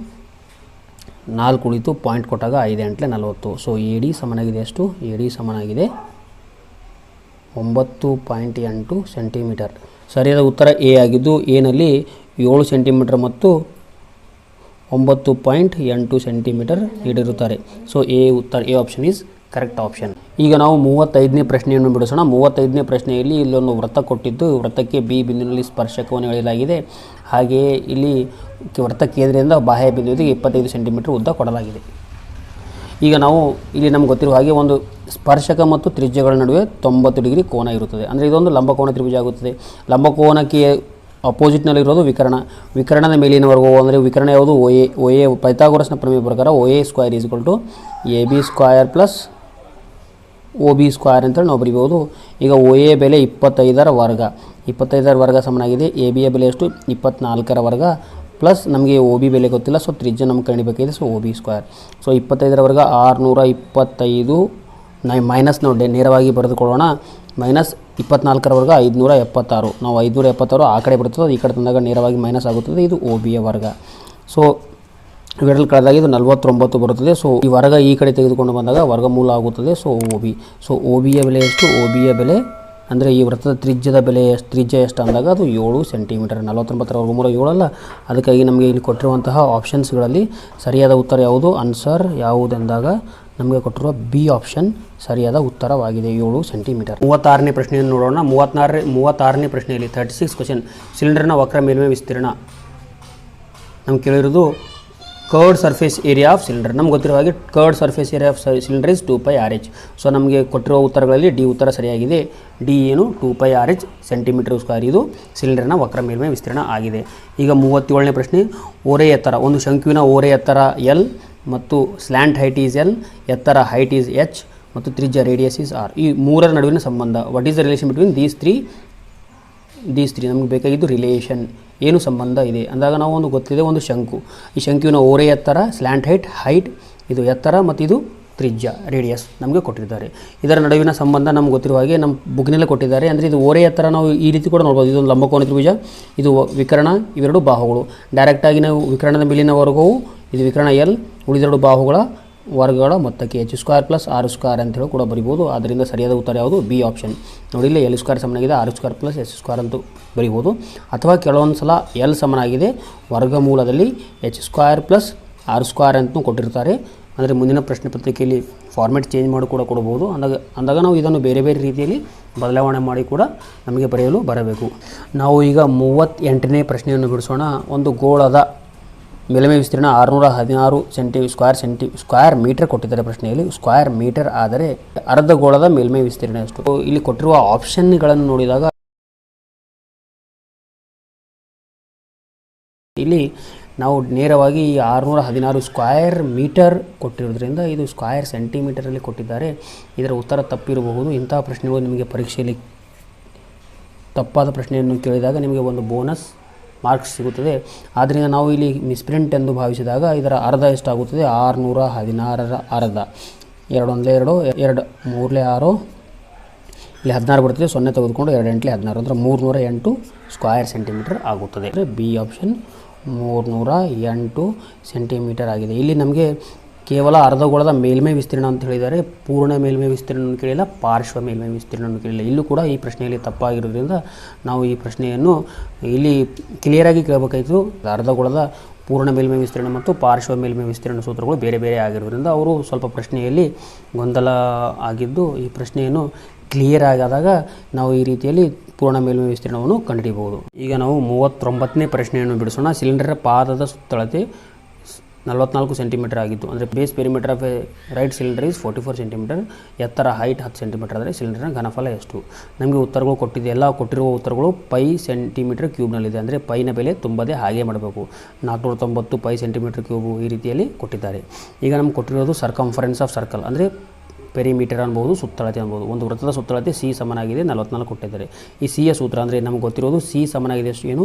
4 ಉಳಿತು. ಪಾಯಿಂಟ್ ಕೊಟ್ಟಾಗ 5 8 40. ಸೊ ಎ ಡಿ ಸಮನಾಗಿದೆ ಎಷ್ಟು? ಎ ಡಿ ಸಮನಾಗಿದೆ 9.8 ಸೆಂಟಿಮೀಟರ್. ಸರಿಯಾದ ಉತ್ತರ ಎ ಆಗಿದ್ದು ಎನಲ್ಲಿ 7 ಸೆಂಟಿಮೀಟರ್ ಮತ್ತು 9.8 ಸೆಂಟಿಮೀಟರ್ ನೀಡಿರುತ್ತಾರೆ. ಸೊ ಎ ಉತ್ತರ, A option is correct option. ಈಗ ನಾವು 35ನೇ ಪ್ರಶ್ನೆಯನ್ನು ಬಿಡಿಸೋಣ. 35ನೇ ಪ್ರಶ್ನೆಯಲ್ಲಿ ಇಲ್ಲೊಂದು ವೃತ್ತ ಕೊಟ್ಟಿದ್ದು, ವೃತ್ತಕ್ಕೆ ಬಿ ಬಿಂದುವಿನಲ್ಲಿ ಸ್ಪರ್ಶಕವನ್ನು ಎಳೆಯಲಾಗಿದೆ. ಹಾಗೆಯೇ ಇಲ್ಲಿ ವೃತ್ತ ಕೇಂದ್ರದಿಂದ ಬಾಹ್ಯ ಬಿಂದುವಿಗೆ 25 ಸೆಂಟಿಮೀಟರ್ ಉದ್ದ ಕೊಡಲಾಗಿದೆ. ಈಗ ನಾವು ಇಲ್ಲಿ ನಮ್ಗೆ ಗೊತ್ತಿರುವ ಹಾಗೆ ಒಂದು ಸ್ಪರ್ಶಕ ಮತ್ತು ತ್ರಿಜ್ಯಗಳ ನಡುವೆ 90 ಡಿಗ್ರಿ ಕೋನ ಇರುತ್ತದೆ. ಅಂದರೆ ಇದೊಂದು ಲಂಬಕೋನ ತ್ರಿಭುಜ ಆಗುತ್ತದೆ. ಲಂಬಕೋನಕ್ಕೆ ಅಪೋಸಿಟ್ನಲ್ಲಿರೋದು ವಿಕರ್ಣ. ವಿಕರ್ಣದ ಮೇಲಿನ ವರ್ಗವು ಅಂದರೆ ವಿಕರ್ಣ ಯಾವುದು? ಒ ಎ ಪೈಥಾಗೋರಸ್ನ ಪ್ರಮೇಯ ಪ್ರಕಾರ OA² = AB² ಪ್ಲಸ್ OB² ಅಂತೇಳಿ ನಾವು ಬರೀಬೋದು. ಈಗ OA ಬೆಲೆ 25ರ ವರ್ಗ, 25ರ ವರ್ಗ ಸಮನಾಗಿದೆ. AB ಯ ಬೆಲೆ ಎಷ್ಟು? 24ರ ವರ್ಗ ಪ್ಲಸ್ ನಮಗೆ OB ಬೆಲೆ ಗೊತ್ತಿಲ್ಲ. ಸೊ ತ್ರಿಜ್ಯ ನಮ್ಗೆ ಕಂಡುಹಿಡಿಯಬೇಕಾಗಿದೆ. So OB². ಸೊ 25ರ ವರ್ಗ 625 ಮೈನಸ್ ನಾವು ನೇರವಾಗಿ ಬರೆದುಕೊಳ್ಳೋಣ. ಮೈನಸ್ 24ರ ವರ್ಗ 576. ನಾವು 576 ಆ ಕಡೆ ಬರ್ತದೆ, ಈ ಕಡೆ ತಂದಾಗ ನೇರವಾಗಿ ಮೈನಸ್ ಆಗುತ್ತದೆ. ಇದು OB ಯ ವರ್ಗ. ಸೊ ಇವೆರಡು ಕಳೆದಾಗ ಇದು 49 ಬರುತ್ತದೆ. ಸೊ ಈ ವರ್ಗ ಈ ಕಡೆ ತೆಗೆದುಕೊಂಡು ಬಂದಾಗ ವರ್ಗಮೂಲ ಆಗುತ್ತದೆ. So OB. ಸೊ OB ಯ ಬೆಲೆ ಎಷ್ಟು? OB ಯ ಬೆಲೆ ಅಂದರೆ ಈ ವೃತ್ತದ ತ್ರಿಜ್ಯದ ಬೆಲೆ ತ್ರಿಜ್ಯ ಎಷ್ಟು ಅಂದಾಗ ಅದು 7 ಸೆಂಟಿಮೀಟರ್. 49ರ ವರ್ಗಮೂಲ 7 ಅಲ್ಲ. ಅದಕ್ಕಾಗಿ ನಮಗೆ ಇಲ್ಲಿ ಕೊಟ್ಟಿರುವಂತಹ ಆಪ್ಷನ್ಸ್ಗಳಲ್ಲಿ ಸರಿಯಾದ ಉತ್ತರ ಯಾವುದು? ಆನ್ಸರ್ ಯಾವುದೆಂದಾಗ ನಮಗೆ ಕೊಟ್ಟಿರುವ ಬಿ ಆಪ್ಷನ್ ಸರಿಯಾದ ಉತ್ತರವಾಗಿದೆ 7 ಸೆಂಟಿಮೀಟರ್. 36ನೇ ಪ್ರಶ್ನೆಯನ್ನು ನೋಡೋಣ. 36ನೇ ಪ್ರಶ್ನೆಯಲ್ಲಿ 36 ಕ್ವಶನ್. ಸಿಲಿಂಡರ್ನ ವಕ್ರ ಮೇಲ್ಮೈ ವಿಸ್ತೀರ್ಣ ನಮ್ಗೆ ಕೇಳಿರೋದು curved surface area of cylinder. ನಮ್ಗೆ ಗೊತ್ತಿರೋ ಹಾಗೆ curved surface area of cylinder is 2πRh. So ನಮಗೆ ಕೊಟ್ಟಿರುವ ಉತ್ತರಗಳಲ್ಲಿ ಡಿ ಉತ್ತರ ಸರಿಯಾಗಿದೆ. ಡಿ ಏನು 2πRh ಸೆಂಟಿಮೀಟರ್ ಸ್ಕ್ವೇರ್ ಇದು ಸಿಲಿಂಡರ್ನ ವಕ್ರ ಮೇಲ್ಮೈ ವಿಸ್ತೀರ್ಣ ಆಗಿದೆ. ಈಗ 37ನೇ ಪ್ರಶ್ನೆ. ಓರೆ ಎತ್ತರ, ಒಂದು ಶಂಕುವಿನ ಓರೆ ಎತ್ತರ ಎಲ್ ಮತ್ತು ಸ್ಲ್ಯಾಂಟ್ ಹೈಟ್ ಈಸ್ ಎಲ್, ಎತ್ತರ ಹೈಟ್ ಈಸ್ ಎಚ್ ಮತ್ತು ತ್ರಿಜ್ಯ ರೇಡಿಯಸ್ ಈಸ್ ಆರ್. ಈ ಮೂರರ ನಡುವಿನ ಸಂಬಂಧ, what is the relation between these three ನಮಗೆ ಬೇಕಾಗಿದ್ದು ರಿಲೇಷನ್, ಏನು ಸಂಬಂಧ ಇದೆ ಅಂದಾಗ ನಾವು ಒಂದು ಗೊತ್ತಿದೆ, ಒಂದು ಶಂಕು, ಈ ಶಂಕುವಿನ ಓರೆ ಎತ್ತರ, ಸ್ಲ್ಯಾಂಟ್ ಹೈಟ್ ಇದು ಎತ್ತರ ಮತ್ತು ಇದು ತ್ರಿಜ್ಯ ರೇಡಿಯಸ್ ನಮಗೆ ಕೊಟ್ಟಿದ್ದಾರೆ. ಇದರ ನಡುವಿನ ಸಂಬಂಧ ನಮ್ಗೆ ಗೊತ್ತಿರುವ ಹಾಗೆ ನಮ್ಮ ಬುಕ್ನಲ್ಲೇ ಕೊಟ್ಟಿದ್ದಾರೆ. ಅಂದರೆ ಇದು ಓರೆ ಎತ್ತರ ನಾವು ಈ ರೀತಿ ಕೂಡ ನೋಡ್ಬೋದು. ಇದೊಂದು ಲಂಬಕೋನ ತ್ರಿಭುಜ, ಇದು ವಿಕರ್ಣ, ಇವೆರಡು ಬಾಹುಗಳು. ಡೈರೆಕ್ಟಾಗಿ ನಾವು ವಿಕರ್ಣದ ಮೇಲಿನ ವರ್ಗವು ಇದು ವಿಕರ್ಣ ಎಲ್, ಉಳಿದೆರಡು ಬಾಹುಗಳ ವರ್ಗಗಳ ಮೊತ್ತಕ್ಕೆ h² + r² ಅಂತೇಳಿ ಕೂಡ ಬರಿಬೋದು. ಆದ್ದರಿಂದ ಸರಿಯಾದ ಉತ್ತರ ಯಾವುದು? B option. ನೋಡಿ ಇಲ್ಲಿ L² ಸಮನಾಗಿದೆ r² + s² ಅಂತೂ ಬರಿಬೋದು. ಅಥವಾ ಕೆಲವೊಂದು ಸಲ L ಸಮನಾಗಿದೆ ವರ್ಗಮೂಲದಲ್ಲಿ h² + r² ಅಂತಲೂ ಕೊಟ್ಟಿರ್ತಾರೆ. ಅಂದರೆ ಮುಂದಿನ ಪ್ರಶ್ನೆ ಪತ್ರಿಕೆಯಲ್ಲಿ ಫಾರ್ಮೆಟ್ ಚೇಂಜ್ ಮಾಡಿ ಕೂಡ ಕೊಡ್ಬೋದು. ಅಂದಾಗ ನಾವು ಇದನ್ನು ಬೇರೆ ಬೇರೆ ರೀತಿಯಲ್ಲಿ ಬದಲಾವಣೆ ಮಾಡಿ ಕೂಡ ನಮಗೆ ಬರೆಯಲು ಬರಬೇಕು. ನಾವು ಈಗ 38ನೇ ಪ್ರಶ್ನೆಯನ್ನು ಬಿಡಿಸೋಣ. ಒಂದು ಗೋಳದ ಮೇಲ್ಮೈ ವಿಸ್ತೀರ್ಣ 616 ಸ್ಕ್ವೇರ್ ಮೀಟರ್ ಕೊಟ್ಟಿದ್ದಾರೆ ಪ್ರಶ್ನೆಯಲ್ಲಿ. ಸ್ಕ್ವೇರ್ ಮೀಟರ್ ಆದರೆ ಅರ್ಧ ಗೋಳದ ಮೇಲ್ಮೈ ವಿಸ್ತೀರ್ಣ ಎಷ್ಟು? ಇಲ್ಲಿ ಕೊಟ್ಟಿರುವ ಆಪ್ಷನ್ಗಳನ್ನು ನೋಡಿದಾಗ ಇಲ್ಲಿ ನಾವು ನೇರವಾಗಿ 616 ಸ್ಕ್ವೇರ್ ಮೀಟರ್ ಕೊಟ್ಟಿರೋದ್ರಿಂದ ಇದು ಸ್ಕ್ವೇರ್ ಸೆಂಟಿಮೀಟರಲ್ಲಿ ಕೊಟ್ಟಿದ್ದಾರೆ. ಇದರ ಉತ್ತರ ತಪ್ಪಿರಬಹುದು. ಇಂತಹ ಪ್ರಶ್ನೆಗಳು ನಿಮಗೆ ಪರೀಕ್ಷೆಯಲ್ಲಿ ತಪ್ಪಾದ ಪ್ರಶ್ನೆಯನ್ನು ಕೇಳಿದಾಗ ನಿಮಗೆ ಒಂದು ಬೋನಸ್ ಮಾರ್ಕ್ಸ್ ಸಿಗುತ್ತದೆ. ಆದ್ದರಿಂದ ನಾವು ಇಲ್ಲಿ ಮಿಸ್ಪ್ರಿಂಟ್ ಎಂದು ಭಾವಿಸಿದಾಗ ಇದರ ಅರ್ಧ ಎಷ್ಟಾಗುತ್ತದೆ? 616ರ ಅರ್ಧ. 2 1 2, 2 3 6, ಇಲ್ಲಿ 16 ಬರ್ತದೆ. 0 ತೆಗೆದುಕೊಂಡು 2 8 16 ಅಂದರೆ 308 ಸ್ಕ್ವೇರ್ ಸೆಂಟಿಮೀಟರ್ ಆಗುತ್ತದೆ. ಅಂದರೆ ಬಿ ಆಪ್ಷನ್ 308 ಸೆಂಟಿಮೀಟರ್ ಆಗಿದೆ. ಇಲ್ಲಿ ನಮಗೆ ಕೇವಲ ಅರ್ಧಗೋಳದ ಮೇಲ್ಮೈ ವಿಸ್ತೀರ್ಣ ಅಂತ ಹೇಳಿದ್ದಾರೆ. ಪೂರ್ಣ ಮೇಲ್ಮೈ ವಿಸ್ತೀರ್ಣವನ್ನು ಕೇಳಿಲ್ಲ, ಪಾರ್ಶ್ವ ಮೇಲ್ಮೈ ವಿಸ್ತೀರ್ಣವನ್ನು ಕೇಳಿಲ್ಲ. ಇಲ್ಲೂ ಕೂಡ ಈ ಪ್ರಶ್ನೆಯಲ್ಲಿ ತಪ್ಪಾಗಿರೋದ್ರಿಂದ ನಾವು ಈ ಪ್ರಶ್ನೆಯನ್ನು ಇಲ್ಲಿ ಕ್ಲಿಯರಾಗಿ ಕೇಳಬೇಕಾಯಿತು. ಅರ್ಧಗೋಳದ ಪೂರ್ಣ ಮೇಲ್ಮೈ ವಿಸ್ತೀರ್ಣ ಮತ್ತು ಪಾರ್ಶ್ವ ಮೇಲ್ಮೈ ವಿಸ್ತೀರ್ಣ ಸೂತ್ರಗಳು ಬೇರೆ ಬೇರೆ ಆಗಿರೋದ್ರಿಂದ ಅವರು ಸ್ವಲ್ಪ ಪ್ರಶ್ನೆಯಲ್ಲಿ ಗೊಂದಲ ಆಗಿದ್ದು, ಈ ಪ್ರಶ್ನೆಯನ್ನು ಕ್ಲಿಯರ್ ಆಗಾದಾಗ ನಾವು ಈ ರೀತಿಯಲ್ಲಿ ಪೂರ್ಣ ಮೇಲ್ಮೈ ವಿಸ್ತೀರ್ಣವನ್ನು ಕಂಡುಹಿಡಿಯಬಹುದು. ಈಗ ನಾವು 39ನೇ ಪ್ರಶ್ನೆಯನ್ನು ಬಿಡಿಸೋಣ. ಸಿಲಿಂಡರ್ ಪಾದದ ಸುತ್ತಳತೆ 44 ಸೆಂಟಿಮೀಟರ್ ಆಗಿತ್ತು. ಅಂದರೆ base perimeter of A right cylinder is 44 centimetre. ಎತ್ತರ ಹೈಟ್ 10 ಸೆಂಟಿಮೀಟರ್ ಆದರೆ ಸಿಲಿಂಡರ್ನ ಘನಫಲ ಎಷ್ಟು? ನಮಗೆ ಉತ್ತರಗಳು ಕೊಟ್ಟಿದೆ. ಎಲ್ಲ ಕೊಟ್ಟಿರುವ ಉತ್ತರಗಳು ಪೈ ಸೆಂಟಿಮೀಟರ್ ಕ್ಯೂಬ್ನಲ್ಲಿದೆ. ಅಂದರೆ ಪೈನ ಬೆಲೆ ತುಂಬದೇ ಹಾಗೆ ಮಾಡಬೇಕು. 490 ಪೈ ಸೆಂಟಿಮೀಟರ್ ಕ್ಯೂಬು ಈ ರೀತಿಯಲ್ಲಿ ಕೊಟ್ಟಿದ್ದಾರೆ. ಈಗ ನಮ್ಗೆ ಕೊಟ್ಟಿರೋದು ಸರ್ಕಂಫರೆನ್ಸ್ ಆಫ್ ಸರ್ಕಲ್, ಅಂದರೆ ಪೆರಿಮೀಟರ್ ಅನ್ಬೋದು, ಸುತ್ತಳತೆ ಅನ್ಬೋದು. ಒಂದು ವೃತ್ತದ ಸುತ್ತಳತೆ ಸಿ ಸಮನಾಗಿದೆ 44 ಕೊಟ್ಟಿದ್ದಾರೆ. ಈ ಸಿಯ ಸೂತ್ರ ಅಂದರೆ ನಮ್ಗೆ ಗೊತ್ತಿರೋದು ಸಿ ಸಮನಾಗಿದೆ ಎಷ್ಟು? ಏನು?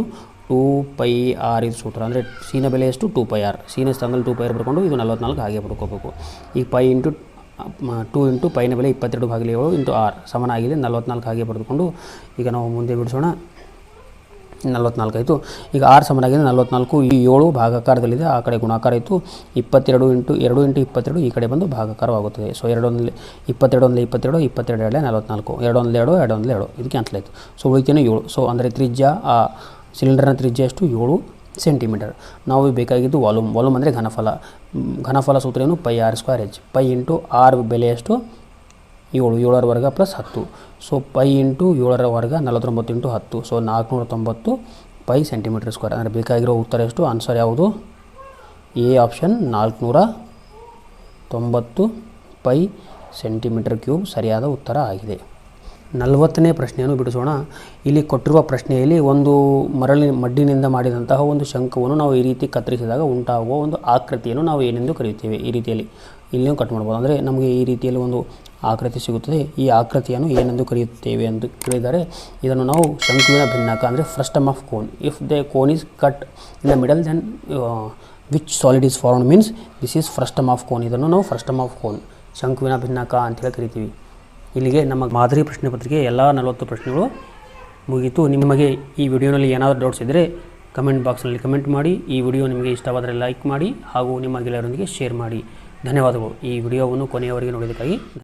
2πr ಇದು ಸೂತ್ರ. ಅಂದರೆ ಸಿನ ಬೆಲೆ ಎಷ್ಟು? 2πr. ಸಿನ ಸ್ಥಾನದಲ್ಲಿ 2πr ಬರ್ಕೊಂಡು ಇದು 44 ಹಾಗೆ ಬರ್ಕೋಬೇಕು. ಈ ಪೈ ಇಂಟು 2 ಇಂಟು ಪೈನ ಬೆಲೆ 22/7 ಇಂಟು ಆರ್ ಸಮನಾಗಿದೆ 44 ಹಾಗೆ ಬರೆದುಕೊಂಡು ಈಗ ನಾವು ಮುಂದೆ ಬಿಡಿಸೋಣ. 44 ಆಯಿತು. ಈಗ 6 ಸಮನಾಗಿದೆ 44. ಈ 7 ಭಾಗಾಕಾರದಲ್ಲಿದೆ, ಆ ಕಡೆ ಗುಣಾಕಾರ ಇತ್ತು. 22 ಇಂಟು 2 ಇಂಟು 22 ಈ ಕಡೆ ಬಂದು ಭಾಗಾಕಾರವಾಗುತ್ತದೆ. ಸೊ 2 1 22 1 22 22 2 44, 2 1 2 2 1 2 ಇದು ಕ್ಯಾನ್ಸಲ್ ಆಯಿತು. ಸೊ ಉಳಿತೇನೆ 7. ಸೊ ಅಂದರೆ ತ್ರಿಜ್ಯ, ಆ ಸಿಲಿಂಡರ್ನ ತ್ರಿಜ್ಯ ಎಷ್ಟು? 7 ಸೆಂಟಿಮೀಟರ್. ನಾವು ಬೇಕಾಗಿದ್ದು ವಾಲ್ಯೂಮ್ ಅಂದರೆ ಘನಫಲ ಸೂತ್ರ ಏನು? πr²h. ಪೈ ಇಂಟು ಆರ್ ಬೆಲೆ ಎಷ್ಟು? 7ರ ವರ್ಗ ಪ್ಲಸ್ 10. ಸೊ ಪೈ ಇಂಟು 7ರ ವರ್ಗ 49 into 10. So 490 pi centimetre square. ಅಂದರೆ ಬೇಕಾಗಿರೋ ಉತ್ತರ ಎಷ್ಟು? ಆನ್ಸರ್ ಯಾವುದು? A option 490 pi centimetre cube ಸರಿಯಾದ ಉತ್ತರ ಆಗಿದೆ. 40ನೇ ಪ್ರಶ್ನೆಯನ್ನು ಬಿಡಿಸೋಣ. ಇಲ್ಲಿ ಕೊಟ್ಟಿರುವ ಪ್ರಶ್ನೆಯಲ್ಲಿ ಒಂದು ಮಡ್ಡಿನಿಂದ ಮಾಡಿದಂತಹ ಒಂದು ಶಂಕುವನ್ನು ನಾವು ಈ ರೀತಿ ಕತ್ತರಿಸಿದಾಗ ಉಂಟಾಗುವ ಒಂದು ಆಕೃತಿಯನ್ನು ನಾವು ಏನೆಂದು ಕರೆಯುತ್ತೇವೆ? ಈ ರೀತಿಯಲ್ಲಿ ಇಲ್ಲಿಯೂ ಕಟ್ ಮಾಡ್ಬೋದು. ಅಂದರೆ ನಮಗೆ ಈ ರೀತಿಯಲ್ಲಿ ಒಂದು ಆಕೃತಿ ಸಿಗುತ್ತದೆ. ಈ ಆಕೃತಿಯನ್ನು ಏನೆಂದು ಕರೆಯುತ್ತೇವೆ ಎಂದು ಕೇಳಿದರೆ ಇದನ್ನು ನಾವು ಶಂಕುವಿನ ಭಿನ್ನಕ ಅಂದರೆ frustum of cone. If the cone is cut in the middle then which solid is formed means this is frustum of cone. ಇದನ್ನು ನಾವು ಫ್ರಸ್ಟಮ್ ಆಫ್ ಕೋನ್, ಶಂಕುವಿನ ಭಿನ್ನಕ ಅಂತೇಳಿ ಕರಿತೀವಿ. ಇಲ್ಲಿಗೆ ನಮ್ಮ ಮಾದರಿ ಪ್ರಶ್ನೆ ಪತ್ರಿಕೆ ಎಲ್ಲ 40 ಪ್ರಶ್ನೆಗಳು ಮುಗಿಯಿತು. ನಿಮಗೆ ಈ ವಿಡಿಯೋನಲ್ಲಿ ಏನಾದರೂ ಡೌಟ್ಸ್ ಇದ್ದರೆ ಕಮೆಂಟ್ ಬಾಕ್ಸ್ನಲ್ಲಿ ಕಮೆಂಟ್ ಮಾಡಿ. ಈ ವಿಡಿಯೋ ನಿಮಗೆ ಇಷ್ಟವಾದರೆ ಲೈಕ್ ಮಾಡಿ ಹಾಗೂ ನಿಮ್ಮ ಗೆಳೆಯರೊಂದಿಗೆ ಶೇರ್ ಮಾಡಿ. ಧನ್ಯವಾದಗಳು. ಈ ವಿಡಿಯೋವನ್ನು ಕೊನೆಯವರೆಗೆ ನೋಡಿದ್ದಕ್ಕಾಗಿ